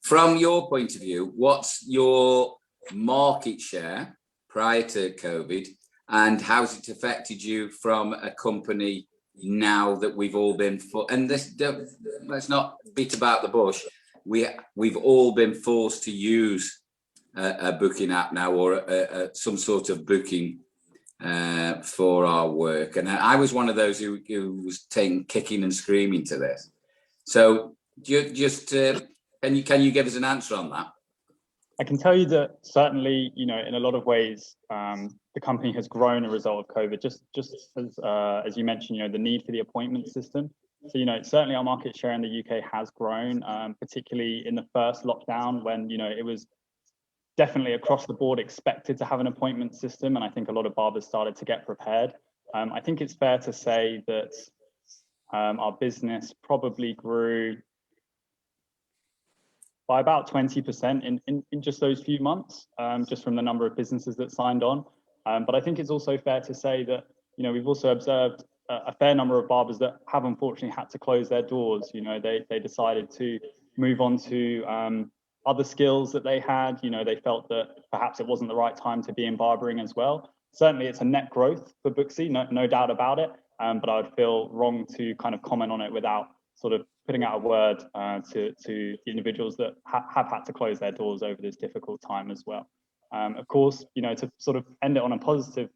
From your point of view, what's your market share prior to COVID, and how's it affected you from a company now that we've all been let's not beat about the bush. We've all been forced to use a booking app now, or some sort of booking for our work. And I was one of those who was kicking and screaming to this. So just can you give us an answer on that? I can tell you that certainly, in a lot of ways, the company has grown as a result of COVID. Just as you mentioned, the need for the appointment system. So, certainly our market share in the UK has grown, particularly in the first lockdown when, it was definitely across the board expected to have an appointment system. And I think a lot of barbers started to get prepared. I think it's fair to say that our business probably grew by about 20% in just those few months, just from the number of businesses that signed on. But I think it's also fair to say that, we've also observed a fair number of barbers that have unfortunately had to close their doors. They decided to move on to other skills that they had. They felt that perhaps it wasn't the right time to be in barbering as well. Certainly it's a net growth for Booksy, no doubt about it. But I would feel wrong to kind of comment on it without sort of putting out a word to the individuals that have had to close their doors over this difficult time as well. Of course, you know, to sort of end it on a positive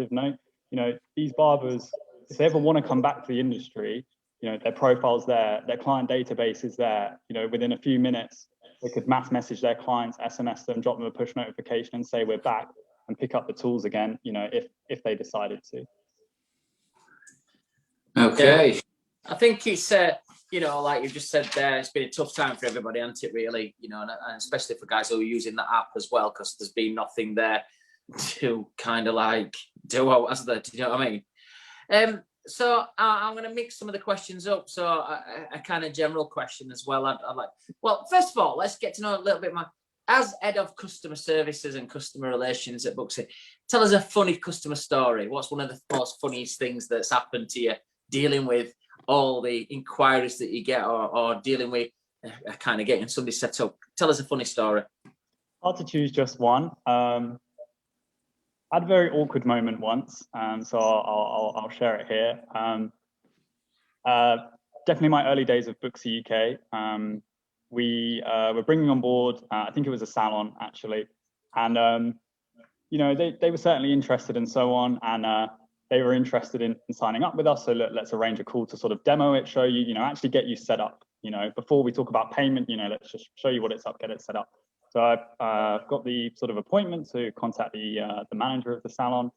note, you know, these barbers, if they ever want to come back to the industry, you know, their profile's there, their client database is there, you know, within a few minutes, they could mass message their clients, SMS them, drop them a push notification and say we're back, and pick up the tools again, you know, if they decided to. Okay. Yeah. I think it's, you know, like you just said there, it's been a tough time for everybody, hasn't it, really? You know, and especially for guys who are using the app as well, because there's been nothing there to kind of like do out, has there? Do you know what I mean? So I'm going to mix some of the questions up. So a kind of general question as well. I'd like, well, first of all, let's get to know a little bit more. As head of customer services and customer relations at Booksy, tell us a funny customer story. What's one of the most funniest things that's happened to you dealing with all the inquiries that you get, or dealing with kind of getting somebody set up? Tell us a funny story. Hard to choose just one. I had a very awkward moment once, so I'll share it here. Definitely my early days of Booksy UK. We were bringing on board, I think it was a salon actually, and you know, they were certainly interested and so on, and they were interested in signing up with us. So let's arrange a call to sort of demo it, show you, you know, actually get you set up. You know, before we talk about payment, you know, let's just show you what it's up, get it set up. So I've got the sort of appointment to contact the manager of the salon,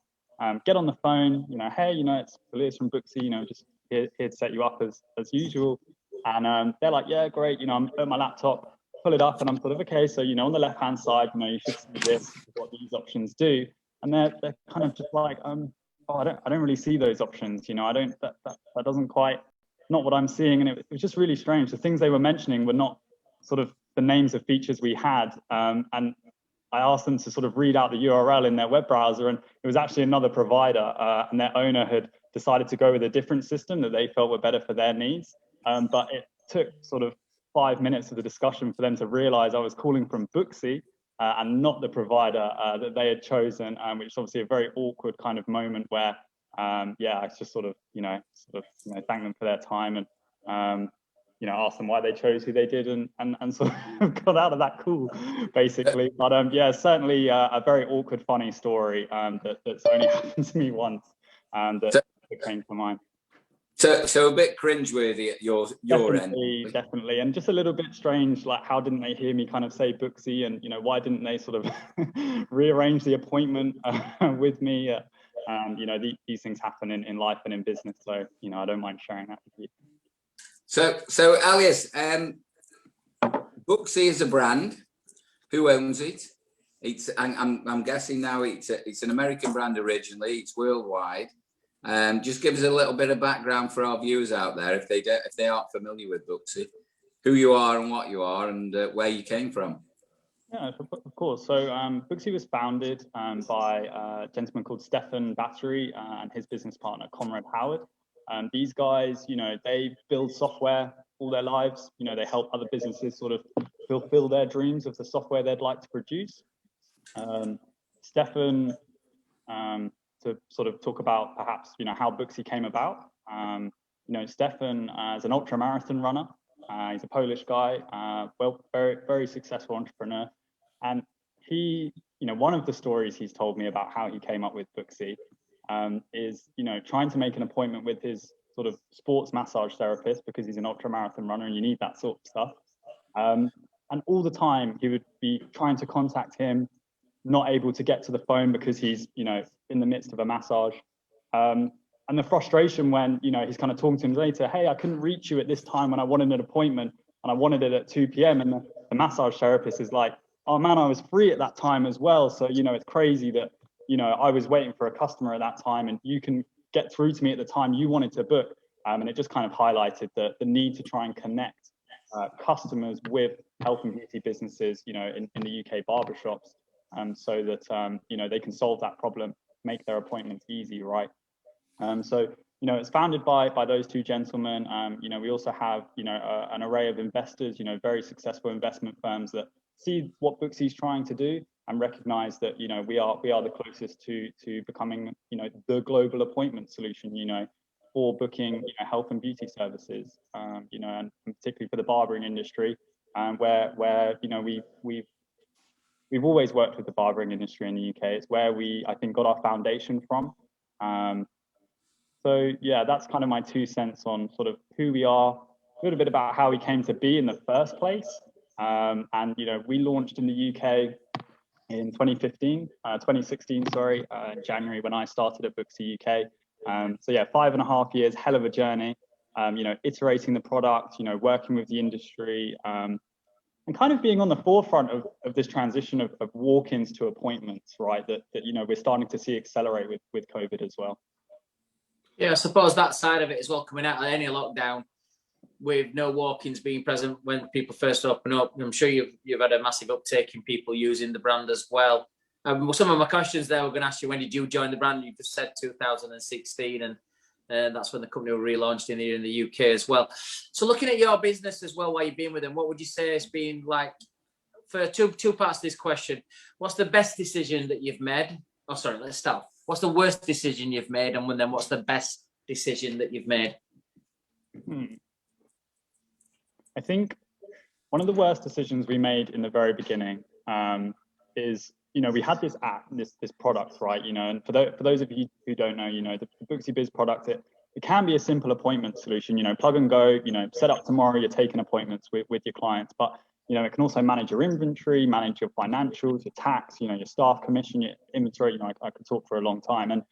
get on the phone, you know, hey, you know, it's Elias from Booksy, you know, just here to set you up as usual. And they're like, yeah, great, you know, I'm at my laptop, pull it up, and I'm sort of, okay, so, you know, on the left-hand side, you know, you should see this, what these options do. And they're kind of just like, oh, I don't really see those options, you know, I don't, that doesn't quite, not what I'm seeing. And it was just really strange. The things they were mentioning were not sort of the names of features we had, and I asked them to sort of read out the URL in their web browser, and it was actually another provider, and their owner had decided to go with a different system that they felt were better for their needs. But it took sort of 5 minutes of the discussion for them to realize I was calling from Booksy and not the provider that they had chosen, which is obviously a very awkward kind of moment where, yeah, I just sort of thank them for their time, and you know, asked them why they chose who they did, and sort of got out of that call, basically. But yeah, certainly a very awkward, funny story that's only happened to me once, that came to mind. So a bit cringeworthy at your end. Definitely, and just a little bit strange. Like, how didn't they hear me kind of say Booksy, and you know, why didn't they sort of rearrange the appointment with me? You know, these things happen in life and in business, so you know, I don't mind sharing that with you. So Elias, Booksy is a brand. Who owns it? I'm guessing now it's an American brand originally. It's worldwide. Just give us a little bit of background for our viewers out there, if they aren't familiar with Booksy, who you are and what you are, and where you came from. Yeah, of course. So Booksy was founded by a gentleman called Stefan Battery and his business partner Conrad Howard. These guys, you know, they build software all their lives. You know, they help other businesses sort of fulfill their dreams of the software they'd like to produce. Stefan, to sort of talk about perhaps, you know, how Booksy came about. You know, Stefan is an ultra marathon runner. He's a Polish guy, well, very, very successful entrepreneur. And he, you know, one of the stories he's told me about how he came up with Booksy is, you know, trying to make an appointment with his sort of sports massage therapist, because he's an ultra marathon runner and you need that sort of stuff. And all the time he would be trying to contact him, not able to get to the phone because he's, you know, in the midst of a massage. And the frustration when, you know, he's kind of talking to him later, hey, I couldn't reach you at this time when I wanted an appointment and I wanted it at 2 p.m. And the massage therapist is like, oh man, I was free at that time as well. So, you know, it's crazy that, you know, I was waiting for a customer at that time and you can get through to me at the time you wanted to book. And it just kind of highlighted the need to try and connect customers with health and beauty businesses, you know, in the UK barbershops, so that, you know, they can solve that problem, make their appointments easy, right? So, you know, it's founded by those two gentlemen. You know, we also have, you know, an array of investors, you know, very successful investment firms that see what Booksy's trying to do and recognize that, you know, we are the closest to becoming, you know, the global appointment solution. You know, for booking, health and beauty services, and particularly for the barbering industry, where we've always worked with the barbering industry in the UK. It's where I think, got our foundation from. So yeah, that's kind of my 2 cents on sort of who we are, a little bit about how we came to be in the first place. And we launched in the UK in 2016, in January, when I started at Booksy UK. So yeah, 5.5 years, hell of a journey. Iterating the product, working with the industry, and kind of being on the forefront of this transition of walk-ins to appointments, right? That we're starting to see accelerate with COVID as well. Yeah, I suppose that side of it as well, coming out of any lockdown with no walk-ins being present when people first open up. I'm sure you've had a massive uptake in people using the brand as well. Some of my questions there, we're going to ask you, when did you join the brand? You just said 2016, and that's when the company were relaunched in the UK as well. So looking at your business as well, while you've been with them, what would you say has been like, for two parts to this question, what's the best decision that you've made? Oh, sorry, let's start. What's the worst decision you've made, and then what's the best decision that you've made? I think one of the worst decisions we made in the very beginning is, we had this app, this product, right? And for those of you who don't know, the Booksy Biz product, it can be a simple appointment solution, plug and go, set up tomorrow, you're taking appointments with your clients. But it can also manage your inventory, manage your financials, your tax, your staff commission, your inventory. I could talk for a long time. And,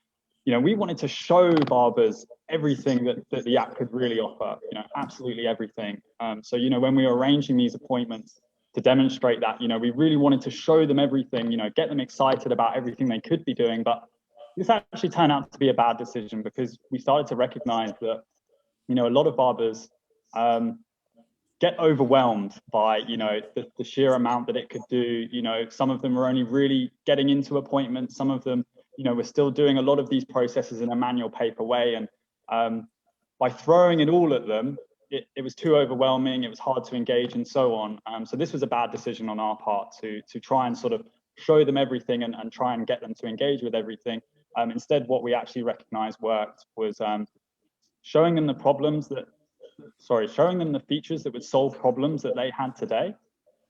we wanted to show barbers everything that the app could really offer, absolutely everything. So, when we were arranging these appointments to demonstrate that, we really wanted to show them everything, get them excited about everything they could be doing. But this actually turned out to be a bad decision, because we started to recognize that, a lot of barbers, get overwhelmed by the sheer amount that it could do. Some of them are only really getting into appointments. Some of them, we're still doing a lot of these processes in a manual paper way, and by throwing it all at them, it was too overwhelming. It was hard to engage, and so on. So this was a bad decision on our part to try and sort of show them everything and try and get them to engage with everything. Instead, what we actually recognized worked was showing them the features that would solve problems that they had today.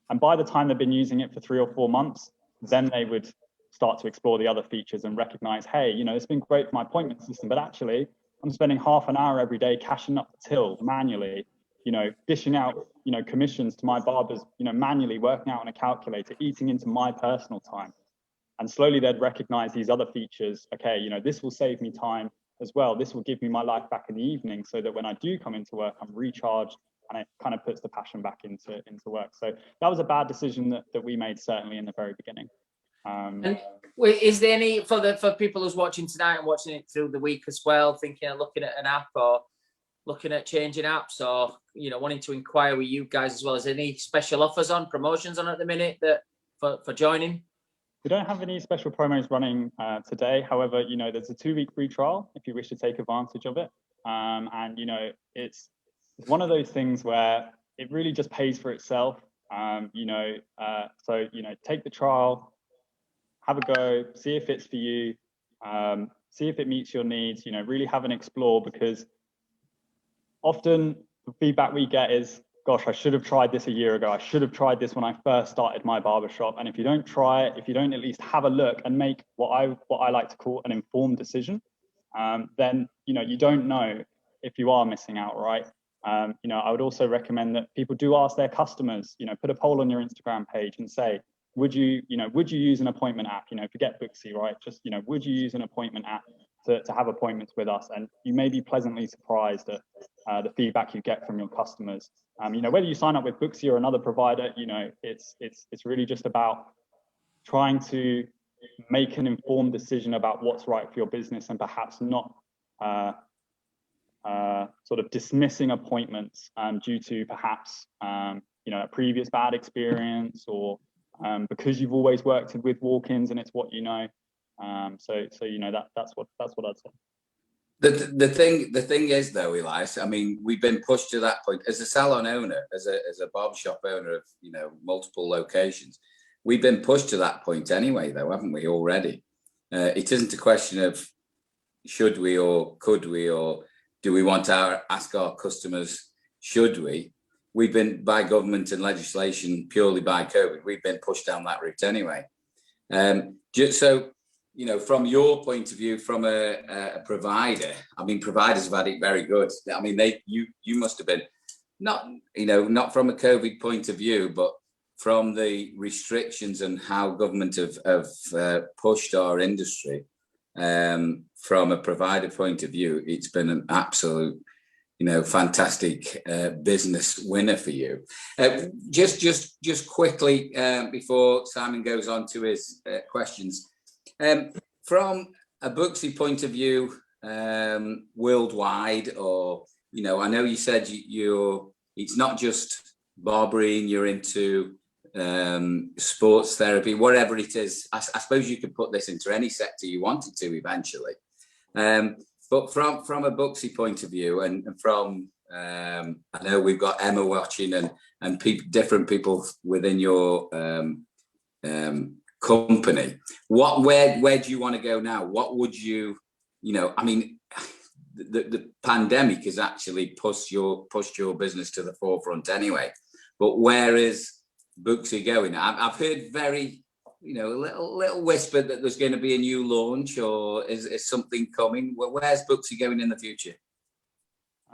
And by the time they've been using it for 3 or 4 months, then they would start to explore the other features and recognize, hey, it's been great for my appointment system, but actually I'm spending half an hour every day cashing up the till manually, dishing out, commissions to my barbers, manually, working out on a calculator, eating into my personal time. And slowly they'd recognize these other features. Okay, this will save me time as well. This will give me my life back in the evening, so that when I do come into work, I'm recharged, and it kind of puts the passion back into work. So that was a bad decision that we made, certainly in the very beginning. And is there any, for people who's watching tonight and watching it through the week as well, thinking of looking at an app or looking at changing apps, or wanting to inquire with you guys as well, is there any special offers on, promotions on at the minute that for joining? We don't have any special promos running today. However, there's a 2-week free trial if you wish to take advantage of it. And it's one of those things where it really just pays for itself. So take the trial, have a go, see if it's for you, see if it meets your needs. Really have an explore, because often the feedback we get is, gosh, I should have tried this a year ago. I should have tried this when I first started my barbershop. And if you don't try it, if you don't at least have a look and make what I like to call an informed decision, then you don't know if you are missing out, right? I would also recommend that people do ask their customers. Put a poll on your Instagram page and say, would you use an appointment app? Forget Booksy, right? Just would you use an appointment app to have appointments with us? And you may be pleasantly surprised at the feedback you get from your customers. Whether you sign up with Booksy or another provider, it's really just about trying to make an informed decision about what's right for your business, and perhaps not sort of dismissing appointments due to perhaps a previous bad experience, or because you've always worked with walk-ins and it's what you know. So that's what I'd say. The thing is, though, Elias, I mean, we've been pushed to that point as a salon owner, as a barbershop owner of multiple locations. We've been pushed to that point anyway, though, haven't we already? It isn't a question of should we or could we, or do we want to ask our customers, should we? We've been, by government and legislation, purely by COVID, we've been pushed down that route anyway. Just so, you know, from your point of view, from a provider, I mean, providers have had it very good. I mean, you must have been, not, you know, not from a COVID point of view, but from the restrictions and how government have pushed our industry. From a provider point of view, it's been an absolute, you know, fantastic business winner for you. Just quickly before Simon goes on to his questions, from a Booksy point of view, worldwide, or, you know, I know you said it's not just barbering, you're into sports therapy, whatever it is. I suppose you could put this into any sector you wanted to eventually. But from a Booksy point of view, and from I know we've got Emma watching, and different people within your company. Where do you want to go now? What would you know? I mean, the pandemic has actually pushed your business to the forefront anyway. But where is Booksy going? I've heard very, you know, a little whisper that there's going to be a new launch, or is something coming? Where's Booksy going in the future?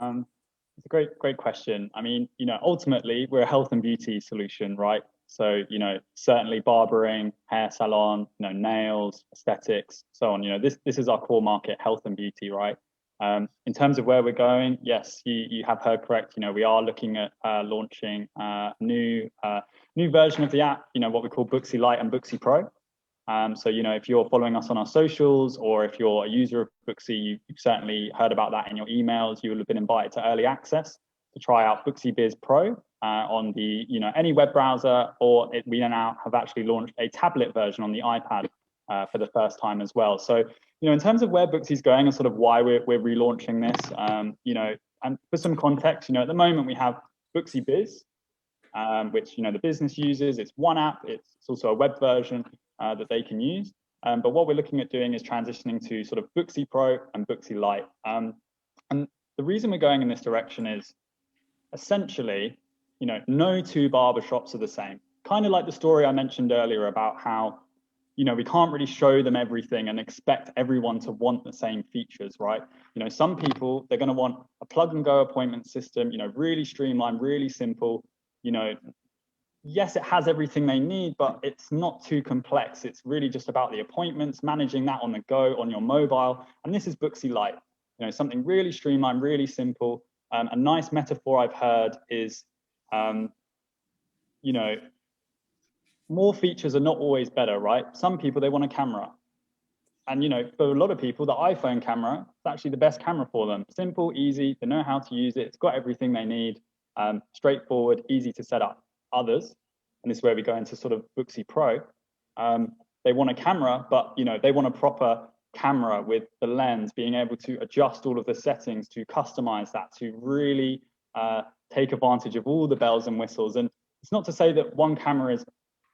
It's a great question. I mean, you know, ultimately we're a health and beauty solution, right? So, you know, certainly barbering, hair salon, you know, nails, aesthetics, so on. You know, this is our core market, health and beauty, right? In terms of where we're going, yes, you have heard correct. You know, we are looking at launching a new version of the app, you know, what we call Booksy Lite and Booksy Pro. So, you know, if you're following us on our socials, or if you're a user of Booksy, you've certainly heard about that in your emails. You will have been invited to early access to try out Booksy Biz Pro on the, you know, any web browser, or we now have actually launched a tablet version on the iPad for the first time as well. So, you know, in terms of where Booksy's going and sort of why we're relaunching this, you know, and for some context, you know, at the moment we have Booksy Biz, which, you know, the business uses. It's one app. It's also a web version that they can use. But what we're looking at doing is transitioning to sort of Booksy Pro and Booksy Lite. And the reason we're going in this direction is essentially, you know, no two barbershops are the same. Kind of like the story I mentioned earlier about how, you know, we can't really show them everything and expect everyone to want the same features, right? You know, some people, they're going to want a plug and go appointment system, you know, really streamlined, really simple. You know, yes, it has everything they need, but it's not too complex. It's really just about the appointments, managing that on the go, on your mobile. And this is Booksy Lite, you know, something really streamlined, really simple. A nice metaphor I've heard is, you know, more features are not always better, right? Some people, they want a camera. And, you know, for a lot of people, the iPhone camera is actually the best camera for them. Simple, easy, they know how to use it. It's got everything they need, straightforward, easy to set up. Others, and this is where we go into sort of Booksy Pro, they want a camera, but, you know, they want a proper camera with the lens, being able to adjust all of the settings, to customize that, to really take advantage of all the bells and whistles. And it's not to say that one camera is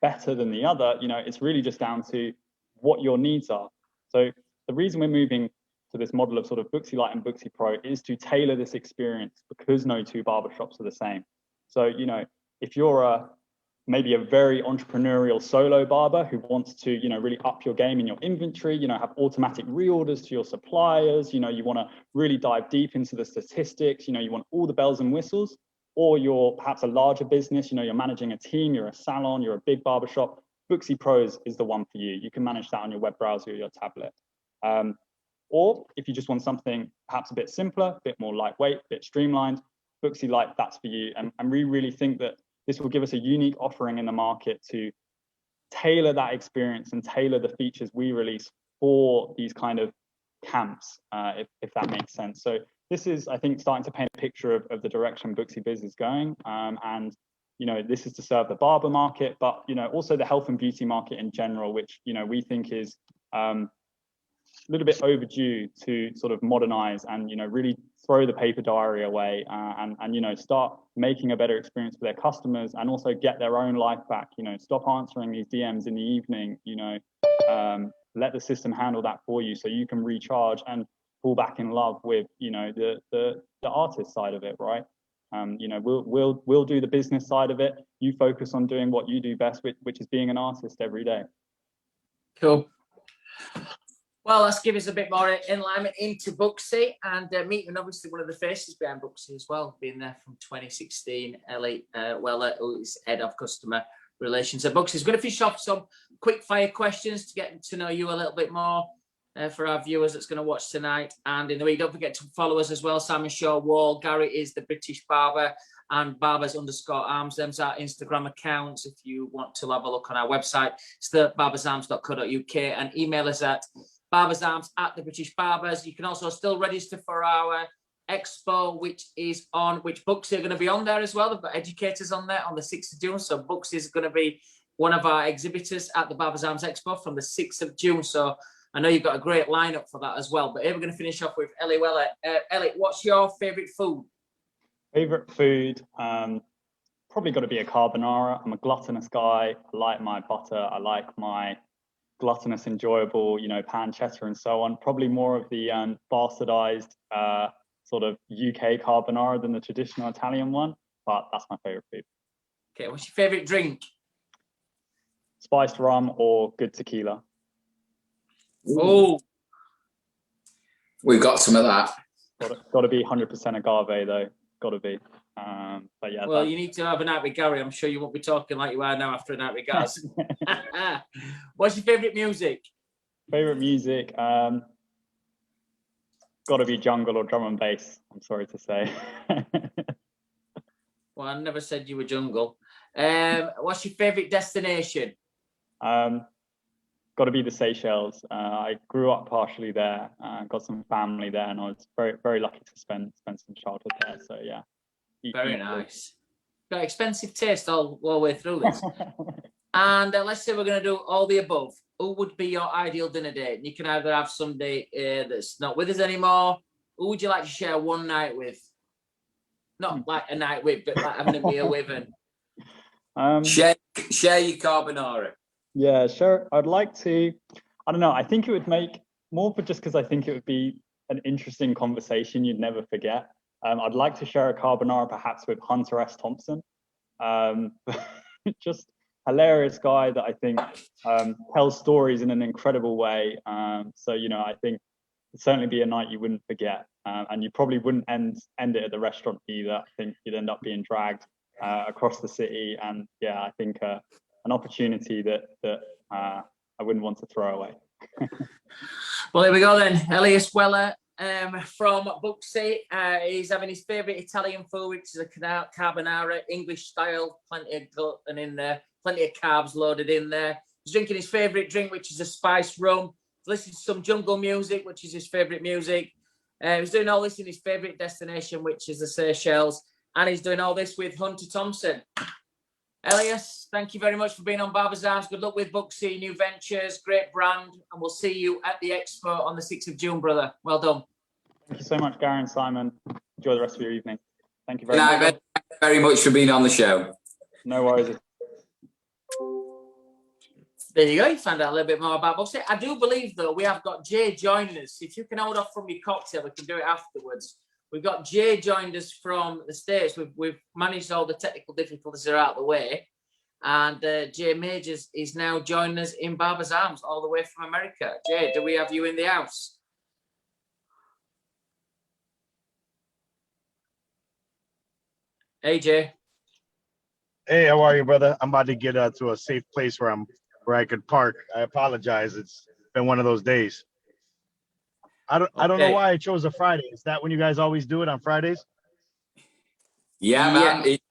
better than the other, you know, it's really just down to what your needs are. So the reason we're moving to this model of sort of Booksy Lite and Booksy Pro is to tailor this experience, because no two barbershops are the same. So, you know, if you're maybe a very entrepreneurial solo barber who wants to, you know, really up your game in your inventory, you know, have automatic reorders to your suppliers, you know, you want to really dive deep into the statistics, you know, you want all the bells and whistles, or you're perhaps a larger business, you know, you're managing a team, you're a salon, you're a big barbershop, Booksy Pro is the one for you. You can manage that on your web browser or your tablet. Or if you just want something perhaps a bit simpler, a bit more lightweight, a bit streamlined, Booksy Lite, that's for you. And we really think that this will give us a unique offering in the market to tailor that experience and tailor the features we release for these kind of camps, if that makes sense. So this is, I think, starting to paint a picture of the direction Booksy Biz is going. And, you know, this is to serve the barber market, but, you know, also the health and beauty market in general, which, you know, we think is a little bit overdue to sort of modernize and, you know, really throw the paper diary away and, you know, start making a better experience for their customers, and also get their own life back. You know, stop answering these DMs in the evening, you know, let the system handle that for you so you can recharge. And fall back in love with, you know, the artist side of it, right? You know, we'll do the business side of it. You focus on doing what you do best, which is being an artist every day. Cool. Well, let's give us a bit more alignment into Booksy and meeting obviously one of the faces behind Booksy as well, being there from 2016, Ellie Weller, who is head of customer relations at Booksy. Is going to finish off some quick fire questions to get to know you a little bit more for our viewers that's going to watch tonight and in the week. Don't forget to follow us as well. Simon Shaw, Wahl, Gary is the British Barber, and Barbers_arms. Them's our Instagram accounts. If you want to have a look on our website, it's the barbersarms.co.uk, and email us at barbersarms@the-British Barbers. You can also still register for our Expo, which Booksy are going to be on there as well. They've got educators on there on the 6th of June. So Booksy is going to be one of our exhibitors at the Barbers Arms Expo from the 6th of June. So I know you've got a great lineup for that as well. But here we're going to finish off with Ellie Weller. Ellie, what's your favourite food? Favorite food? Probably got to be a carbonara. I'm a gluttonous guy. I like my butter. I like my gluttonous, enjoyable, you know, pancetta and so on. Probably more of the bastardized sort of UK carbonara than the traditional Italian one, but that's my favorite food. Okay, what's your favorite drink? Spiced rum or good tequila. Oh, We've got some of that. Got to be 100% agave though. Got to be. But yeah. well, you need to have a night with Gary. I'm sure you won't be talking like you are now after a night with Gaz. What's your favorite music? Favorite music? Got to be jungle or drum and bass. I'm sorry to say. Well, I never said you were jungle. What's your favorite destination? Got to be the Seychelles. I grew up partially there. Got some family there, and I was very, very lucky to spend some childhood there. So yeah. Very nice. Got expensive taste all the way through this. And let's say we're going to do all the above. Who would be your ideal dinner date? You can either have somebody that's not with us anymore. Who would you like to share one night with? Not like a night with, but like having a meal with. And Share your carbonara. yeah, sure. I'd like to. I don't know. I think it would make more for just because I think it would be an interesting conversation you'd never forget. I'd like to share a carbonara perhaps with Hunter S. Thompson. Just hilarious guy that I think tells stories in an incredible way. So, you know, I think it'd certainly be a night you wouldn't forget. And you probably wouldn't end it at the restaurant either. I think you'd end up being dragged across the city. And yeah, I think an opportunity that I wouldn't want to throw away. well, here we go then. Elias Weller from Booksy. He's having his favourite Italian food, which is a carbonara, English style, plenty of gluten in there, plenty of carbs loaded in there. He's drinking his favourite drink, which is a spiced rum. He's listening to some jungle music, which is his favourite music. He's doing all this in his favourite destination, which is the Seychelles. And he's doing all this with Hunter Thompson. Elias, thank you very much for being on Barbers Arms. Good luck with Booksy, new ventures, great brand. And we'll see you at the Expo on the 6th of June, brother. Well done. Thank you so much, Gary and Simon. Enjoy the rest of your evening. Thank you very much. Thank you very much for being on the show. No worries. There you go. You found out a little bit more about Booksy. I do believe, though, we have got Jay joining us. If you can hold off from your cocktail, we can do it afterwards. We've got Jay joined us from the States. We've managed all the technical difficulties that are out of the way. And Jay Majors is now joining us in Barbers Arms all the way from America. Jay, do we have you in the house? Hey, Jay. Hey, how are you, brother? I'm about to get to a safe place where I could park. I apologize. It's been one of those days. I don't know why I chose a Friday. Is that when you guys always do it on Fridays? Yeah, man. It's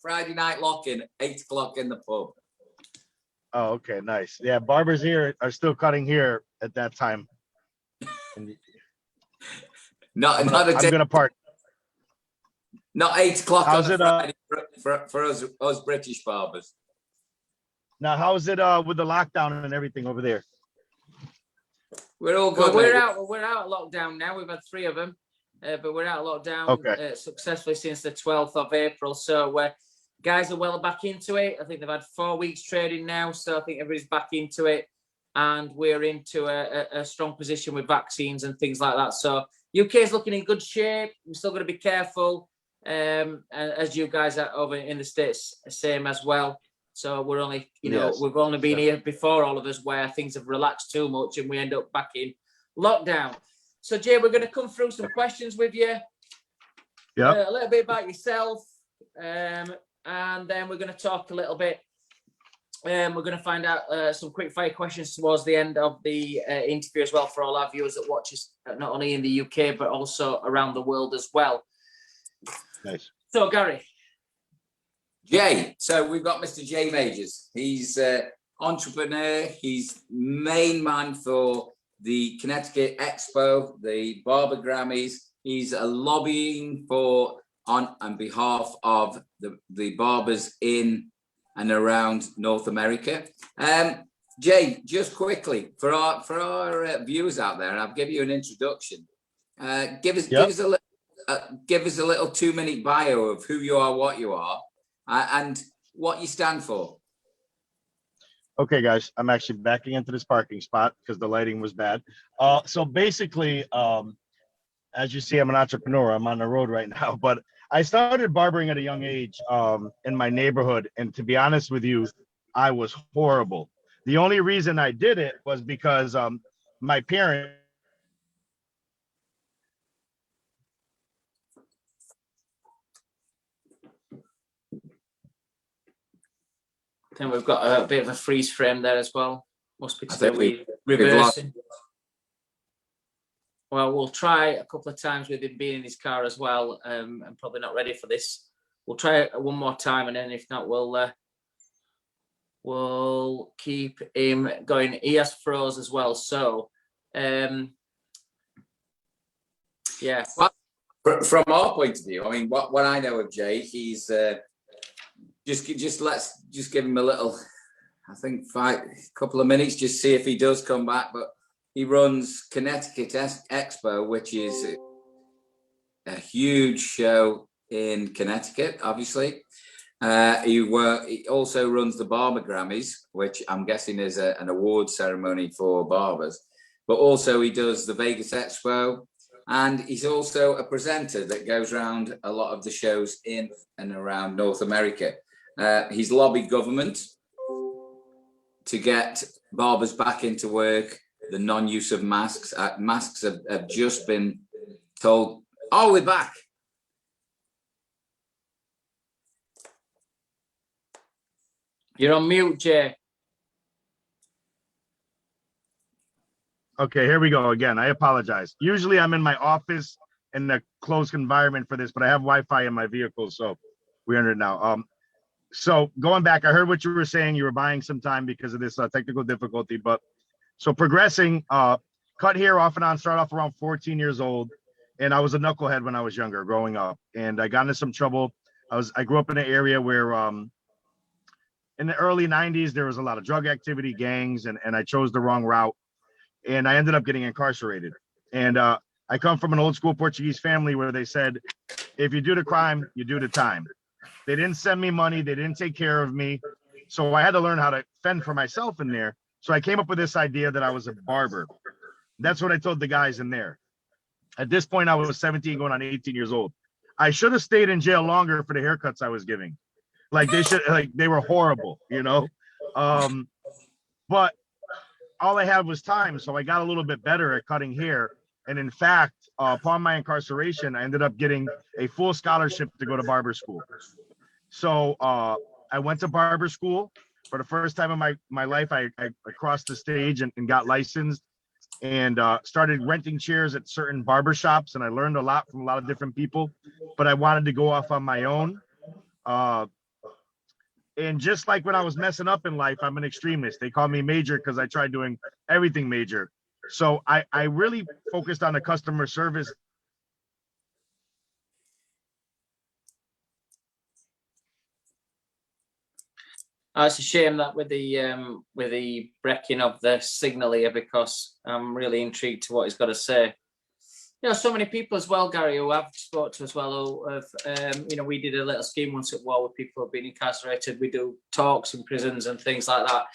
Friday night lock-in, 8 o'clock in the pub. Oh, okay, nice. Yeah, barbers here are still cutting here at that time. I'm gonna park. Not 8 o'clock How's on a Friday for us British barbers. Now, how's it with the lockdown and everything over there? We're all good. Well, we're out of lockdown now. We've had 3 of them, but we're out of lockdown successfully since the 12th of April. So guys are well back into it. I think they've had 4 weeks trading now, so I think everybody's back into it. and we're into a strong position with vaccines and things like that. So UK is looking in good shape. We're still going to be careful, as you guys are over in the States, same as well. So we're only, we've only been here before, all of us, where things have relaxed too much and we end up back in lockdown. So Jay, we're going to come through some questions with you. A little bit about yourself, and then we're going to talk a little bit. We're going to find out some quick fire questions towards the end of the interview as well, for all our viewers that watch us not only in the UK but also around the world as well. Nice. So Gary. Jay, so we've got Mr. Jay Majors. He's entrepreneur. He's main man for the Connecticut Expo, the Barber Grammys. He's lobbying on behalf of the barbers in and around North America. Jay, just quickly for our viewers out there, and I'll give you an introduction. Give us a little 2-minute bio of who you are, what you are, and what you stand for. Okay, guys, I'm actually backing into this parking spot because the lighting was bad. So basically, as you see, I'm an entrepreneur. I'm on the road right now, but I started barbering at a young age in my neighborhood. And to be honest with you, I was horrible. The only reason I did it was because my parents. I think we've got a bit of a freeze frame there as well. Must be to do reversing. Well, we'll try a couple of times with him being in his car as well. I'm probably not ready for this. We'll try it one more time, and then if not, we'll keep him going. He has froze as well, so yeah. Well, from our point of view, I mean, what I know of Jay, he's just give him a little, I think, couple of minutes, just see if he does come back. But he runs Connecticut Expo, which is a huge show in Connecticut, obviously. He also runs the Barber Grammys, which I'm guessing is an award ceremony for barbers. But also he does the Vegas Expo, and he's also a presenter that goes around a lot of the shows in and around North America. He's lobbied government to get barbers back into work, the non-use of masks. Masks have just been told, oh, we're back. You're on mute, Jay. Okay, here we go again. I apologize. Usually I'm in my office in a closed environment for this, but I have Wi-Fi in my vehicle, so we're in it now. So going back, I heard what you were saying. You were buying some time because of this technical difficulty, but so progressing, cut hair off and on, start off around 14 years old. And I was a knucklehead when I was younger, growing up, and I got into some trouble. I grew up in an area where in the early 90s, there was a lot of drug activity, gangs, and I chose the wrong route. And I ended up getting incarcerated. And I come from an old school Portuguese family where they said, if you do the crime, you do the time. They didn't send me money. They didn't take care of me. So I had to learn how to fend for myself in there. So I came up with this idea that I was a barber. That's what I told the guys in there. At this point, I was 17 going on 18 years old. I should have stayed in jail longer for the haircuts I was giving. They were horrible, you know? But all I had was time. So I got a little bit better at cutting hair. And in fact, upon my incarceration, I ended up getting a full scholarship to go to barber school. So I went to barber school. For the first time in my life, I crossed the stage and got licensed and started renting chairs at certain barber shops. And I learned a lot from a lot of different people, but I wanted to go off on my own. And just like when I was messing up in life, I'm an extremist. They call me major because I tried doing everything major. So I really focused on the customer service. It's a shame that with the breaking of the signal here, because I'm really intrigued to what he's got to say. so many people as well, Gary, who I've spoke to as well, who have, we did a little scheme once at Wahl with people who've been incarcerated. We do talks in prisons and things like that.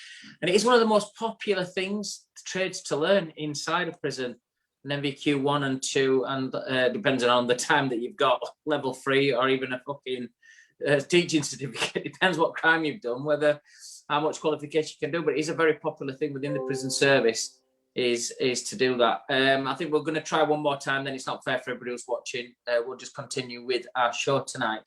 And it is one of the most popular trades to learn inside a prison. An MVQ 1 and 2, and depending on the time that you've got, level 3 or even a fucking teaching certificate. Depends what crime you've done, how much qualification you can do. But it is a very popular thing within the prison service. Is to do that. I think we're going to try one more time, then it's not fair for everybody who's watching. We'll just continue with our show tonight.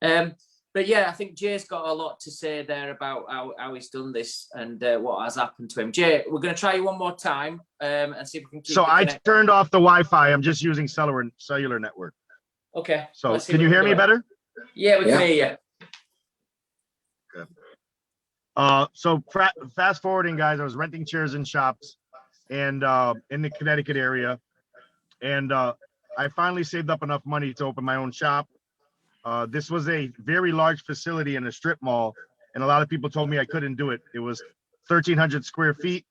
But yeah, I think Jay's got a lot to say there about how he's done this and what has happened to him. Jay, we're going to try you one more time and see if we can keep So I turned off the Wi-Fi. I'm just using cellular network. Okay. So can you hear me better? Yeah, we can hear you. Okay. So fast forwarding, guys, I was renting chairs in shops and in the Connecticut area, and I finally saved up enough money to open my own shop. This was a very large facility in a strip mall, and a lot of people told me I couldn't do it. It was 1,300 square feet.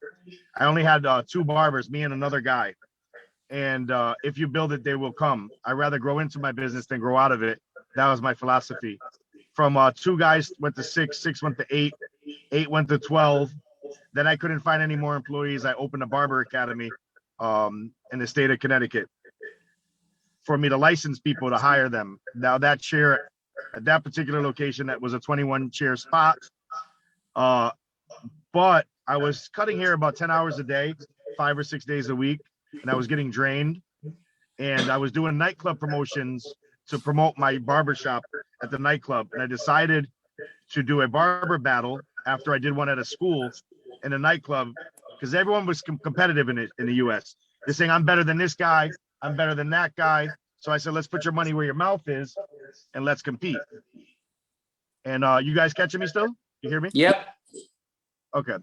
I only had 2 barbers, me and another guy. And if you build it, they will come. I'd rather grow into my business than grow out of it. That was my philosophy. From 2 guys went to 6, 6 went to 8, 8 went to 12. Then I couldn't find any more employees. I opened a barber academy in the state of Connecticut for me to license people to hire them. Now that chair at that particular location, that was a 21 chair spot. But I was cutting hair about 10 hours a day, 5 or 6 days a week, and I was getting drained. And I was doing nightclub promotions to promote my barbershop at the nightclub. And I decided to do a barber battle after I did one at a school in a nightclub, because everyone was competitive in the US. They're saying, I'm better than this guy, I'm better than that guy. So I said, let's put your money where your mouth is and let's compete. And you guys catching me still? You hear me? Yep. Okay.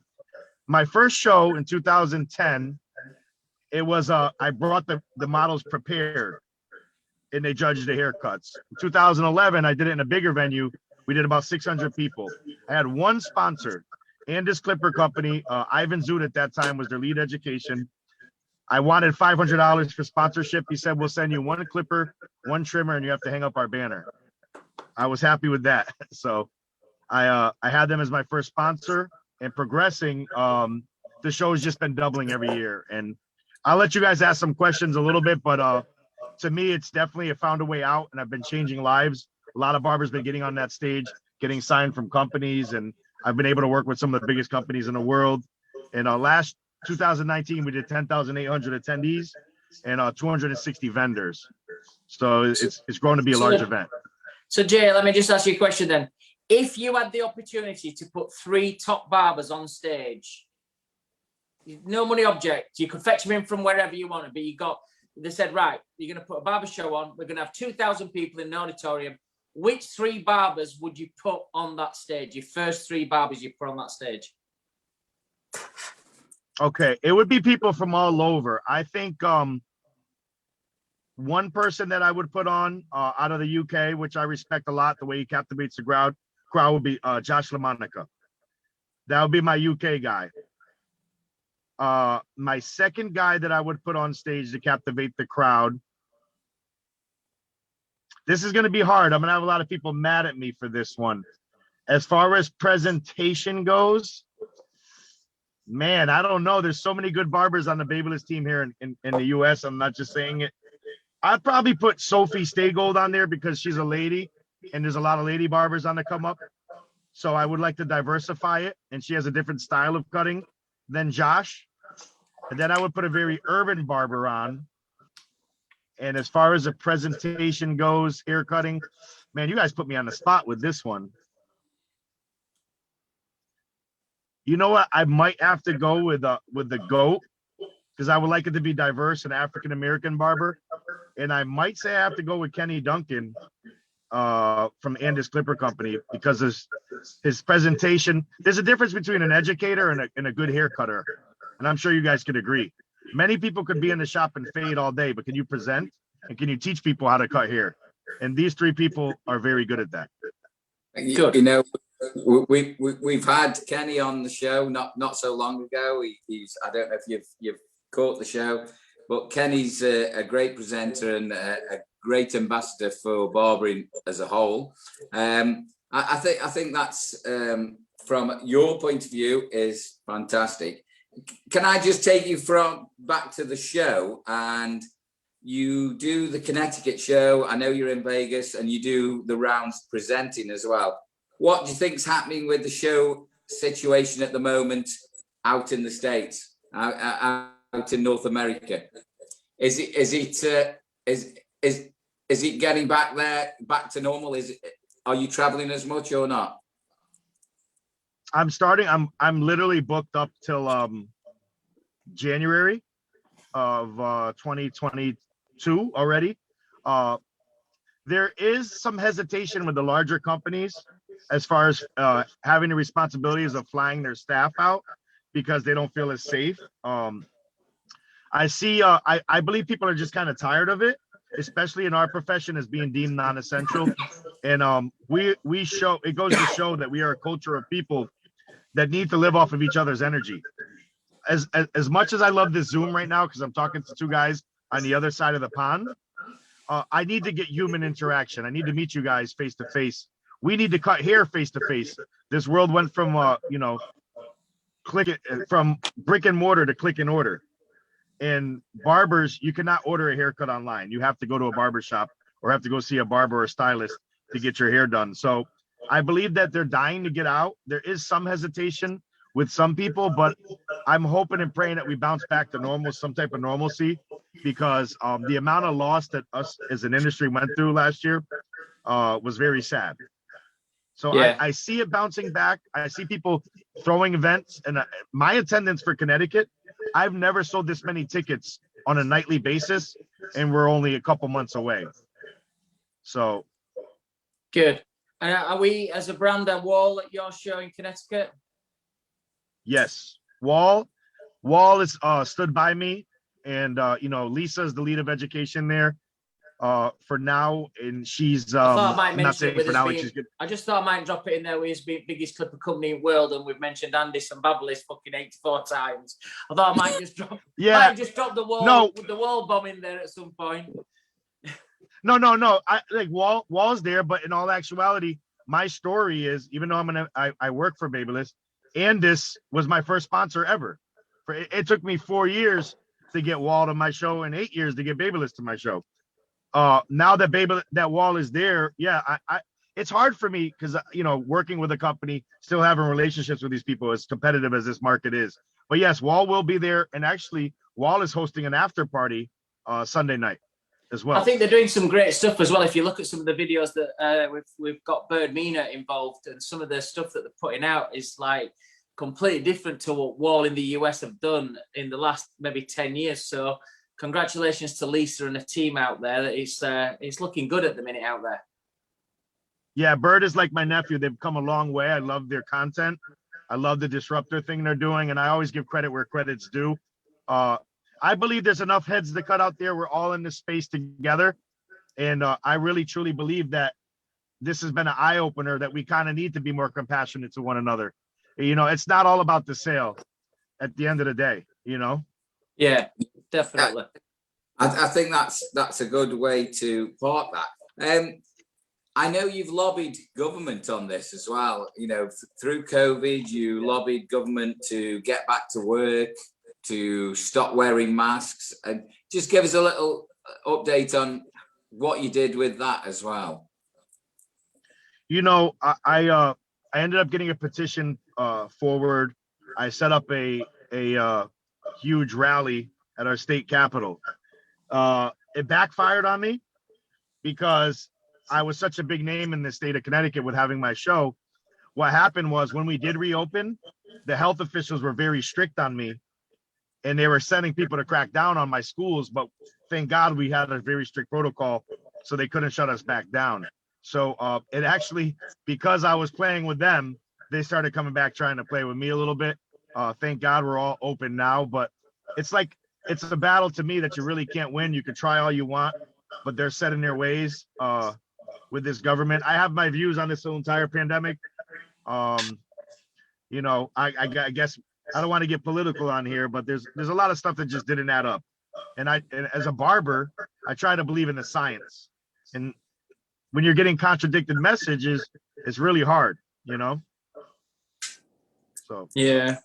My first show in 2010, it was I brought the models prepared and they judged the haircuts. In 2011, I did it in a bigger venue. We did about 600 people. I had one sponsor, Andis Clipper Company. Ivan Zoot at that time was their lead education. I wanted $500 for sponsorship. He said, we'll send you 1 clipper, 1 trimmer, and you have to hang up our banner. I was happy with that. So I had them as my first sponsor, and progressing, the show has just been doubling every year. And I'll let you guys ask some questions a little bit, but to me, it's definitely found a way out, and I've been changing lives. A lot of barbers been getting on that stage, getting signed from companies, and I've been able to work with some of the biggest companies in the world. And last 2019, we did 10,800 attendees and 260 vendors. So it's grown to be a large event. So Jay, let me just ask you a question then. If you had the opportunity to put 3 top barbers on stage, no money object, you could fetch them in from wherever you want to, but they said, right, you're going to put a barber show on. We're going to have 2,000 people in the auditorium. Which 3 barbers would you put on that stage? Your first 3 barbers you put on that stage? Okay, it would be people from all over. I think one person that I would put on out of the UK, which I respect a lot, the way he captivates the crowd would be Josh LaMonica. That would be my UK guy. My second guy that I would put on stage to captivate the crowd. This is going to be hard. I'm going to have a lot of people mad at me for this one. As far as presentation goes, man, I don't know. There's so many good barbers on the Babyless team here in the US. I'm not just saying it. I'd probably put Sophie Staygold on there because she's a lady and there's a lot of lady barbers on the come up. So I would like to diversify it. And she has a different style of cutting than Josh. And then I would put a very urban barber on. And as far as the presentation goes, hair cutting, man, you guys put me on the spot with this one. You know what? I might have to go with the GOAT, because I would like it to be diverse, an African-American barber. And I might say I have to go with Kenny Duncan from Andis Clipper Company, because his presentation, there's a difference between an educator and a good hair cutter. And I'm sure you guys could agree. Many people could be in the shop and fade all day, but can you present and can you teach people how to cut hair? And these 3 people are very good at that. Good. You know, we've had Kenny on the show not so long ago. He's I don't know if you've caught the show. but Kenny's a great presenter and a great ambassador for barbering as a whole. I think that's from your point of view is fantastic. Can I just take you back to the show? And you do the Connecticut show. I know you're in Vegas, and you do the rounds presenting as well. What do you think's happening with the show situation at the moment out in the States, out in North America? Is it getting back to normal? Are you traveling as much or not? I'm literally booked up till January of 2022 already. There is some hesitation with the larger companies as far as having the responsibilities of flying their staff out because they don't feel as safe. I believe people are just kind of tired of it, especially in our profession as being deemed non-essential. And it goes to show that we are a culture of people that need to live off of each other's energy. As much as I love this Zoom right now, because I'm talking to two guys on the other side of the pond, I need to get human interaction. I need to meet you guys face to face. We need to cut hair face to face. This world went from from brick and mortar to click and order. And barbers, you cannot order a haircut online. You have to go to a barber shop or have to go see a barber or stylist to get your hair done. So I believe that they're dying to get out. There is some hesitation with some people, but I'm hoping and praying that we bounce back to normal, some type of normalcy, because the amount of loss that us as an industry went through last year was very sad. So yeah. I see it bouncing back. I see people throwing events, and my attendance for Connecticut, I've never sold this many tickets on a nightly basis, and we're only a couple months away. So good. And are we, as a brand, at Wahl at your show in Connecticut? Yes, Wahl is stood by me, and Lisa's the lead of education there for now, and she's I thought I might not saying for now, she's good. I just thought I might drop it in there with his biggest clipper company in the world, and we've mentioned Andy Sambabalis fucking 84 times. I thought I might just drop the Wahl bomb in there at some point. No. I like Wahl's there, but in all actuality, my story is, even though I work for Babyliss, Andis was my first sponsor ever. It took me 4 years to get Wahl to my show and 8 years to get Babyliss to my show. Now that Wahl is there, it's hard for me because working with a company, still having relationships with these people, as competitive as this market is. But yes, Wahl will be there, and actually, Wahl is hosting an after party Sunday night as well. I think they're doing some great stuff as well. If you look at some of the videos that we've got Bird Mina involved, and some of the stuff that they're putting out is like completely different to what Wahl in the US have done in the last maybe 10 years. So congratulations to Lisa and the team out there. It's looking good at the minute out there. Yeah, Bird is like my nephew. They've come a long way. I love their content. I love the disruptor thing they're doing, and I always give credit where credit's due. I believe there's enough heads to cut out there. We're all in this space together. And I really, truly believe that this has been an eye-opener that we kind of need to be more compassionate to one another. It's not all about the sale at the end of the day, Yeah, definitely. I think that's a good way to park that. I know you've lobbied government on this as well. Through COVID, you lobbied government to get back to work, to stop wearing masks, and just give us a little update on what you did with that as well. I ended up getting a petition forward. I set up a huge rally at our state capitol. It backfired on me because I was such a big name in the state of Connecticut with having my show. What happened was, when we did reopen, the health officials were very strict on me, and they were sending people to crack down on my schools. But thank God we had a very strict protocol, so they couldn't shut us back down. So it actually, because I was playing with them, they started coming back trying to play with me a little bit. Thank God we're all open now, but it's a battle to me that you really can't win. You can try all you want, but they're set in their ways with this government. I have my views on this whole entire pandemic. I guess I don't want to get political on here, but there's a lot of stuff that just didn't add up. And as a barber, I try to believe in the science. And when you're getting contradicted messages, it's really hard, you know? So yeah,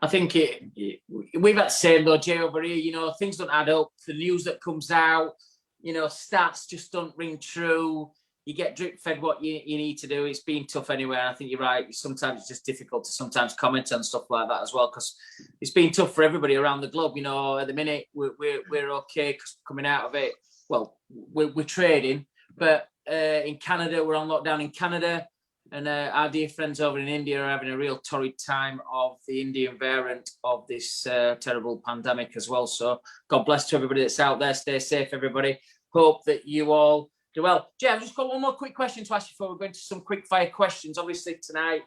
I think we've had the same though, Jay, over here. You know, things don't add up. The news that comes out, you know, stats just don't ring true. You get drip fed what you need to do. It's been tough anyway. And I think you're right. Sometimes it's just difficult to sometimes comment on stuff like that as well, because it's been tough for everybody around the globe. You know, at the minute we're okay because coming out of it. Well, we're trading, but in Canada we're on lockdown in Canada, and our dear friends over in India are having a real torrid time of the Indian variant of this terrible pandemic as well. So God bless to everybody that's out there. Stay safe, everybody. Hope that you all do well. Jay, I've just got one more quick question to ask you before we go into some quick fire questions. Obviously tonight,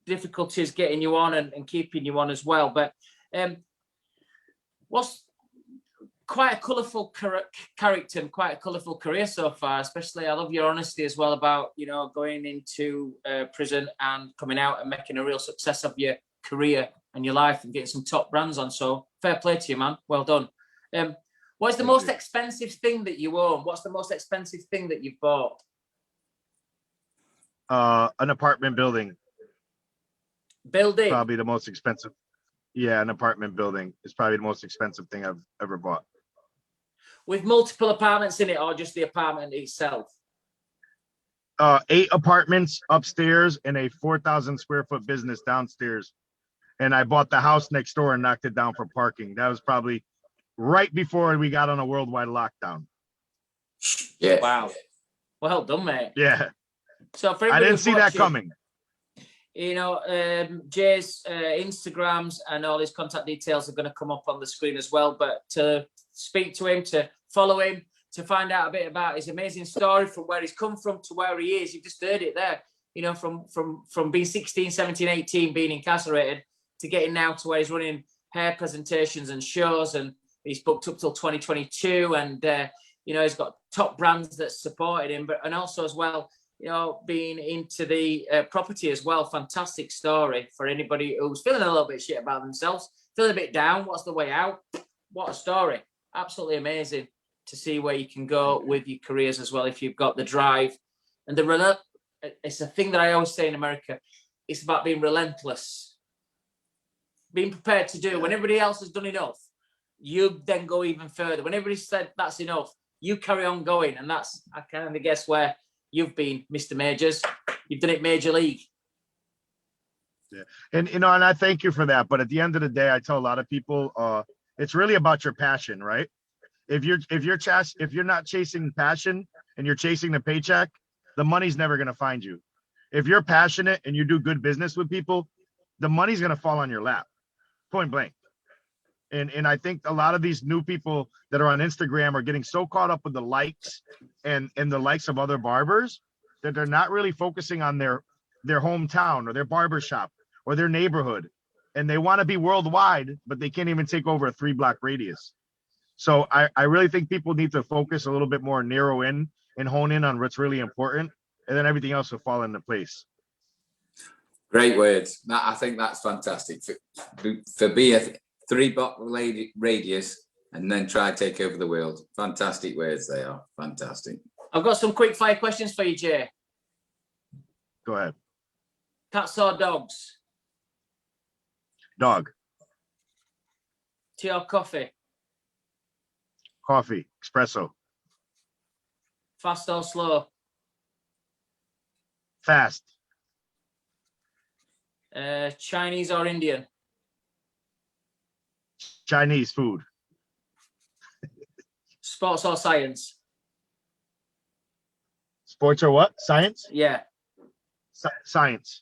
difficulties getting you on and keeping you on as well. But what's quite a colourful character and quite a colourful career so far, especially I love your honesty as well about, you know, going into prison and coming out and making a real success of your career and your life and getting some top brands on. So fair play to you, man. Well done. What's the most expensive thing that you own? What's the most expensive thing that you've bought? an apartment building. Building? Probably the most expensive. Yeah, an apartment building is probably the most expensive thing I've ever bought. With multiple apartments in it, or just the apartment itself? 8 apartments upstairs and a 4,000 square foot business downstairs. And I bought the house next door and knocked it down for parking. That was probably right before we got on a worldwide lockdown. Yeah. Wow. Well done, mate. Yeah. So for I didn't who's see that watching, coming. You know, Jay's Instagrams and all his contact details are going to come up on the screen as well. But to speak to him, to follow him, to find out a bit about his amazing story from where he's come from to where he is. You've just heard it there. You know, from being 16, 17, 18, being incarcerated, to getting now to where he's running hair presentations and shows, and he's booked up till 2022. And, you know, he's got top brands that supported him, and also as well, you know, being into the property as well. Fantastic story for anybody who's feeling a little bit shit about themselves, feeling a bit down. What's the way out? What a story. Absolutely amazing to see where you can go with your careers as well if you've got the drive. And it's a thing that I always say in America. It's about being relentless, being prepared to do. When everybody else has done enough, you then go even further. When everybody said that's enough, you carry on going. And that's, I kind of guess, where you've been, Mr. Majors. You've done it major league. Yeah. And, you know, and I thank you for that. But at the end of the day, I tell a lot of people, it's really about your passion, right? If you're not chasing passion and you're chasing the paycheck, the money's never going to find you. If you're passionate and you do good business with people, the money's going to fall on your lap, point blank. And I think a lot of these new people that are on Instagram are getting so caught up with the likes and the likes of other barbers that they're not really focusing on their hometown or their barbershop or their neighborhood. And they want to be worldwide, but they can't even take over a 3-block radius. So I really think people need to focus a little bit more, narrow in and hone in on what's really important, and then everything else will fall into place. Great words. I think that's fantastic. For be a 3-block radius and then try to take over the world. Fantastic words they are. Fantastic. I've got some quick fire questions for you, Jay. Go ahead. Cats or dogs? Dog. Tea or coffee? Coffee. Espresso. Fast or slow? Fast. Chinese or Indian? Chinese food. Sports or science? Sports or what? Science? Yeah. Science.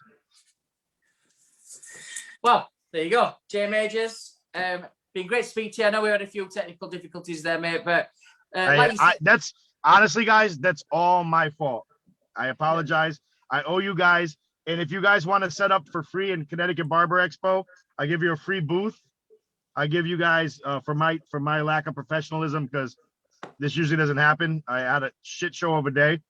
Well, there you go. Jay Majors. Been great to speak to you. I know we had a few technical difficulties there, mate, but that's honestly, guys, that's all my fault. I apologize. I owe you guys. And if you guys want to set up for free in Connecticut Barber Expo, I give you a free booth. I give you guys for my lack of professionalism, because this usually doesn't happen. I had a shit show of a day.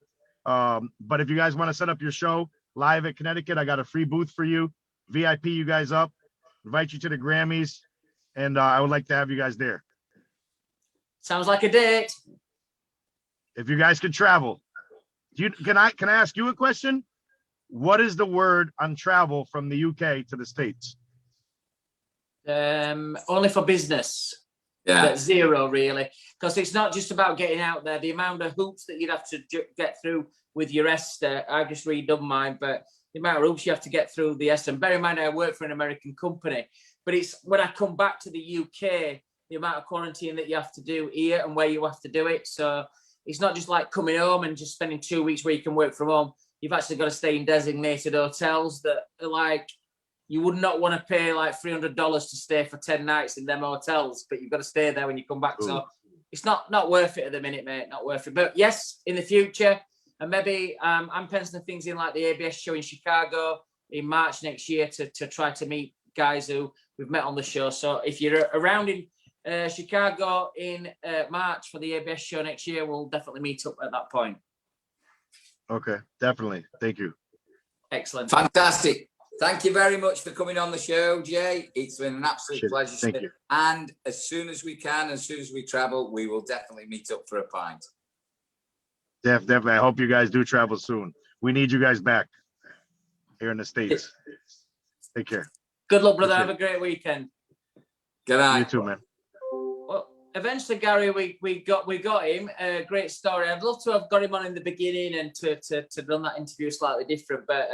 But if you guys want to set up your show live at Connecticut, I got a free booth for you. VIP you guys up, invite you to the Grammys, and I would like to have you guys there. Sounds like a date. If you guys could travel, can I ask you a question? What is the word on travel from the UK to the States? Only for business. Yeah. But zero, really, because it's not just about getting out there. The amount of hoops that you'd have to get through with your ESTA, I just redone mine, but the amount of hoops you have to get through the ESTA. And bear in mind, I work for an American company, but it's when I come back to the UK, the amount of quarantine that you have to do here and where you have to do it. So it's not just like coming home and just spending 2 weeks where you can work from home. You've actually got to stay in designated hotels that are like, you would not want to pay like $300 to stay for 10 nights in them hotels, but you've got to stay there when you come back. Ooh. So it's not worth it at the minute, mate. Not worth it. But yes, in the future, and maybe I'm penciling things in like the ABS show in Chicago in March next year to try to meet guys who we've met on the show. So if you're around in Chicago in March for the ABS show next year, we'll definitely meet up at that point. Okay, definitely. Thank you. Excellent. Fantastic. Thank you very much for coming on the show, Jay. It's been an absolute pleasure. Thank you. And as soon as we can, as soon as we travel, we will definitely meet up for a pint. Definitely. I hope you guys do travel soon. We need you guys back here in the States. Take care. Good luck, brother. Have a great weekend. Good night. You too, man. Well, eventually, Gary, we got him. A great story. I'd love to have got him on in the beginning and to run that interview slightly different, but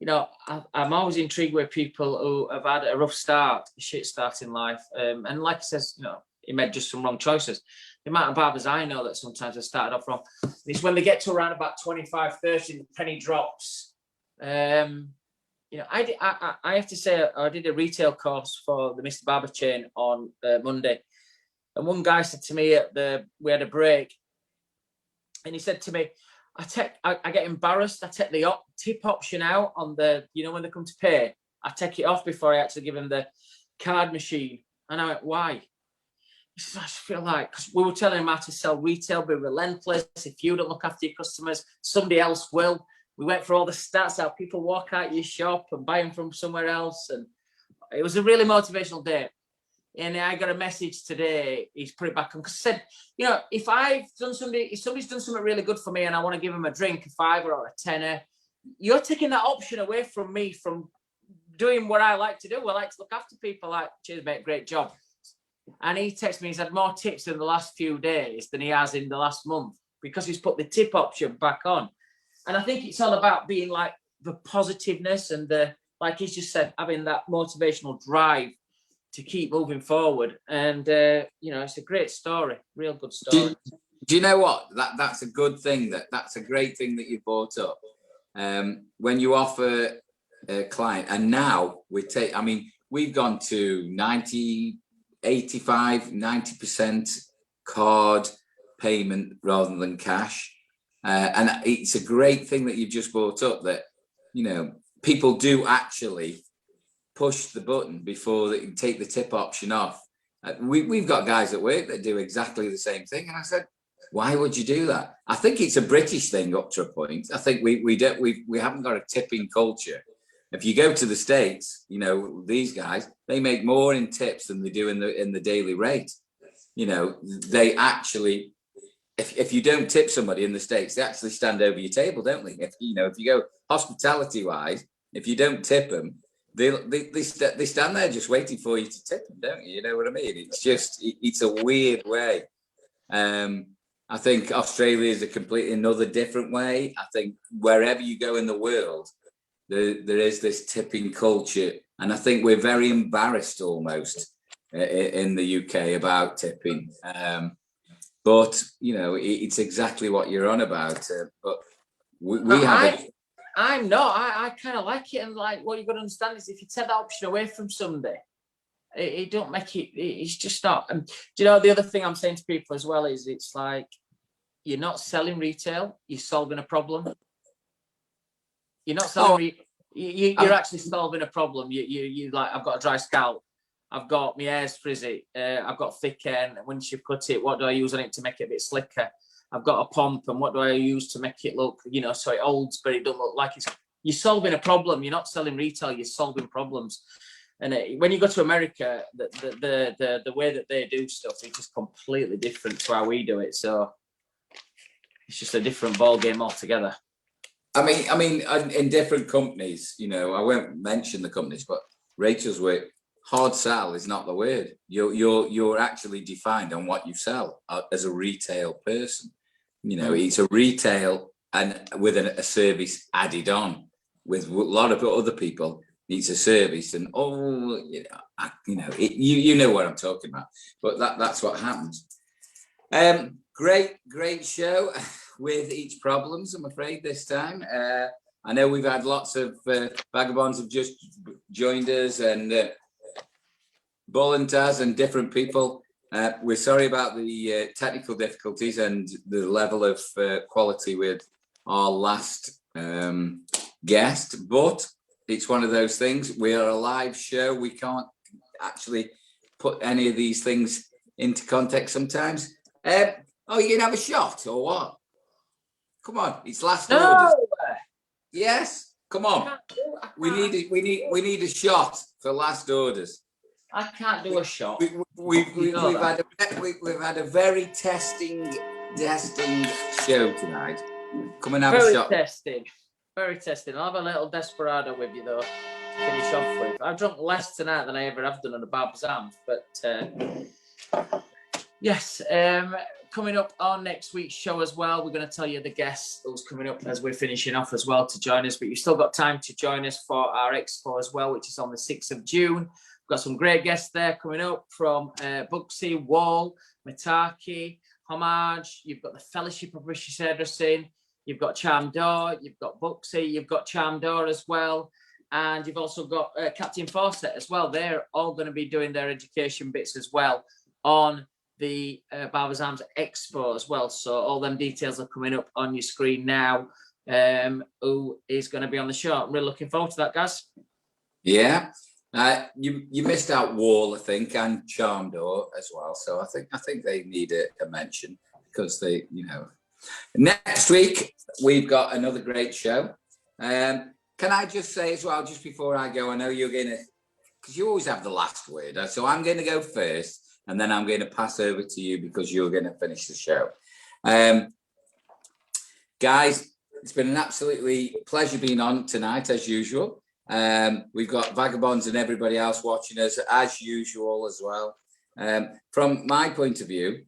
you know, I'm always intrigued with people who have had a rough start, a shit start in life. And like he says, you know, he made just some wrong choices. The amount of barbers I know that sometimes have started off wrong, it's when they get to around about 25, 30, the penny drops. You know, I have to say, I did a retail course for the Mr. Barber chain on Monday. And one guy said to me we had a break, and he said to me, I get embarrassed. I take the tip option out on the, you know, when they come to pay, I take it off before I actually give them the card machine. And I went, why? He says, I just feel like, because we were telling him how to sell retail, be relentless. If you don't look after your customers, somebody else will. We went for all the stats, how people walk out your shop and buy them from somewhere else. And it was a really motivational day. And I got a message today. He's put it back on because I said, you know, if somebody's done something really good for me and I want to give him a drink, a $5 or a $10, you're taking that option away from me from doing what I like to do. I like to look after people. Like, cheers, mate, great job. And he texted me, he's had more tips in the last few days than he has in the last month because he's put the tip option back on. And I think it's all about being like the positiveness and like he's just said, having that motivational drive to keep moving forward. And, you know, it's a great story, real good story. Do you know what? That's a good thing. That's a great thing that you brought up. When you offer a client, and now we've gone to 90, 85, 90% card payment rather than cash. And it's a great thing that you've just brought up that, you know, people do actually push the button before they can take the tip option off. We've got guys at work that do exactly the same thing. And I said, why would you do that? I think it's a British thing up to a point. I think we haven't got a tipping culture. If you go to the States, you know, these guys, they make more in tips than they do in the daily rate. You know, they actually, if you don't tip somebody in the States, they actually stand over your table, don't they? If you go hospitality wise, if you don't tip them, they stand there just waiting for you to tip them, don't you? You know what I mean? It's a weird way. I think Australia is a completely another different way. I think wherever you go in the world, there is this tipping culture, and I think we're very embarrassed almost in the UK about tipping. But you know, it's exactly what you're on about. But I'm not. I kind of like it, and like what you've got to understand is if you take that option away from somebody, it don't make it. It's just not. And do you know the other thing I'm saying to people as well is it's like you're not selling retail, you're solving a problem. You're not selling. You're actually solving a problem. You like I've got a dry scalp. I've got my hair's frizzy. I've got thick hair. And once you cut it, what do I use on it to make it a bit slicker? I've got a pump, and what do I use to make it look, you know, so it holds, but it doesn't look like it's. You're solving a problem. You're not selling retail. You're solving problems. And when you go to America, the way that they do stuff is just completely different to how we do it. So it's just a different ball game altogether. I mean, in different companies, you know, I won't mention the companies, but Rachel's work, hard sell is not the word. You're actually defined on what you sell as a retail person. You know, it's a retail and with a service added on. With a lot of other people, it's a service, and you know what I'm talking about. But that's what happens. Great show with each problems, I'm afraid, this time. I know we've had lots of vagabonds have just joined us, and Bullentaz and different people. We're sorry about the technical difficulties and the level of quality with our last guest, but it's one of those things. We are a live show. We can't actually put any of these things into context sometimes. Oh, you can have a shot or what? Come on, it's last orders. Yes, come on. We need a shot for last orders. I can't do a shot. We've had a very testing show tonight. Come and have a shot. Very testing. I'll have a little desperado with you though to finish off with. I've drunk less tonight than I ever have done on the Barber's Arms, but yes. Coming up on next week's show as well, we're going to tell you the guest who's coming up as we're finishing off as well to join us. But you've still got time to join us for our Expo as well, which is on the 6th of June. We've got some great guests there coming up from Booksy, Wahl, Mataki, Homage. You've got the Fellowship of British Hairdressing. You've got Charm Door. You've got Booksy. You've got Charm Door as well. And you've also got Captain Fawcett as well. They're all going to be doing their education bits as well on the Barber's Arms Expo as well. So all them details are coming up on your screen now. Who is going to be on the show? I'm really looking forward to that, guys. Yeah. You missed out Wahl, I think, and Charm Door as well. So I think they need a mention because they, you know. Next week we've got another great show. Can I just say as well, just before I go, I know you're gonna, because you always have the last word. So I'm going to go first. And then I'm going to pass over to you because you're going to finish the show. Guys, it's been an absolutely pleasure being on tonight, as usual. We've got Vagabonds and everybody else watching us, as usual, as well. From my point of view,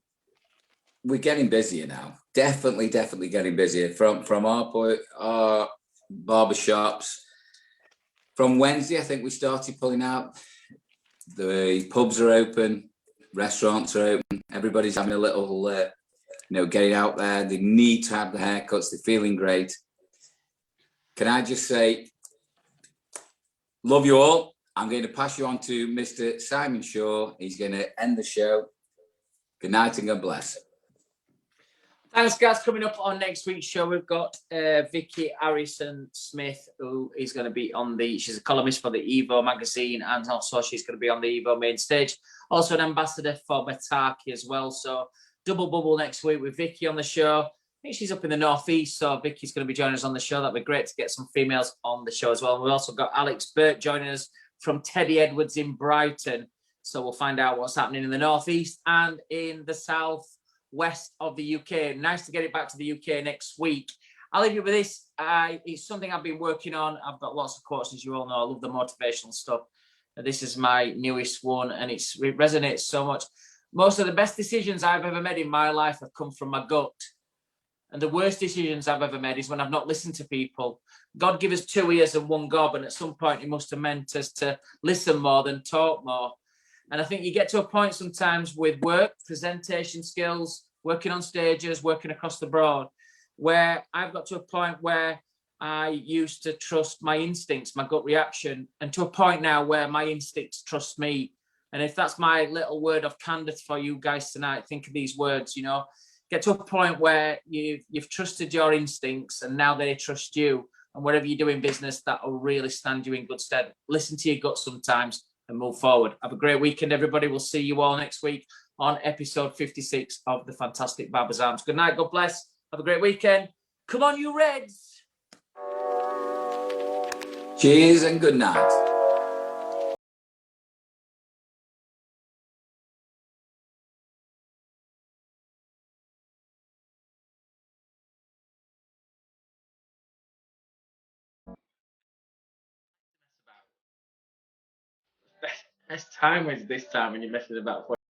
we're getting busier now. Definitely getting busier. From our barbershops. From Wednesday, I think we started pulling out. The pubs are open. Restaurants are open. Everybody's having a little, getting out there. They need to have the haircuts. They're feeling great. Can I just say, love you all. I'm going to pass you on to Mr. Simon Shaw. He's going to end the show. Good night and God bless. Thanks, guys. Coming up on next week's show, we've got Vicky Harrison-Smith, who is going to be on she's a columnist for the EVO magazine, and also she's going to be on the EVO main stage. Also an ambassador for Mataki as well. So double bubble next week with Vicky on the show. I think she's up in the northeast, so Vicky's going to be joining us on the show. That'd be great to get some females on the show as well. And we've also got Alex Burt joining us from Teddy Edwards in Brighton. So we'll find out what's happening in the northeast and in the south west of the UK. Nice to get it back to the UK next week. I'll leave you with this. It's something I've been working on. I've got lots of quotes, as you all know. I love the motivational stuff. This is my newest one, and it resonates so much. Most of the best decisions I've ever made in my life have come from my gut. And the worst decisions I've ever made is when I've not listened to people. God gave us 2 ears and 1 gob, and at some point he must have meant us to listen more than talk more. And I think you get to a point sometimes with work, presentation skills, working on stages, working across the board, where I've got to a point where I used to trust my instincts, my gut reaction, and to a point now where my instincts trust me. And if that's my little word of candor for you guys tonight, think of these words, get to a point where you've trusted your instincts and now they trust you. And whatever you do in business, that will really stand you in good stead. Listen to your gut sometimes and move forward. Have a great weekend, everybody. We'll see you all next week on episode 56 of the fantastic Barber's Arms. Good night. God bless. Have a great weekend. Come on, you Reds. Cheers and good night. Best time is this time when you're messing about.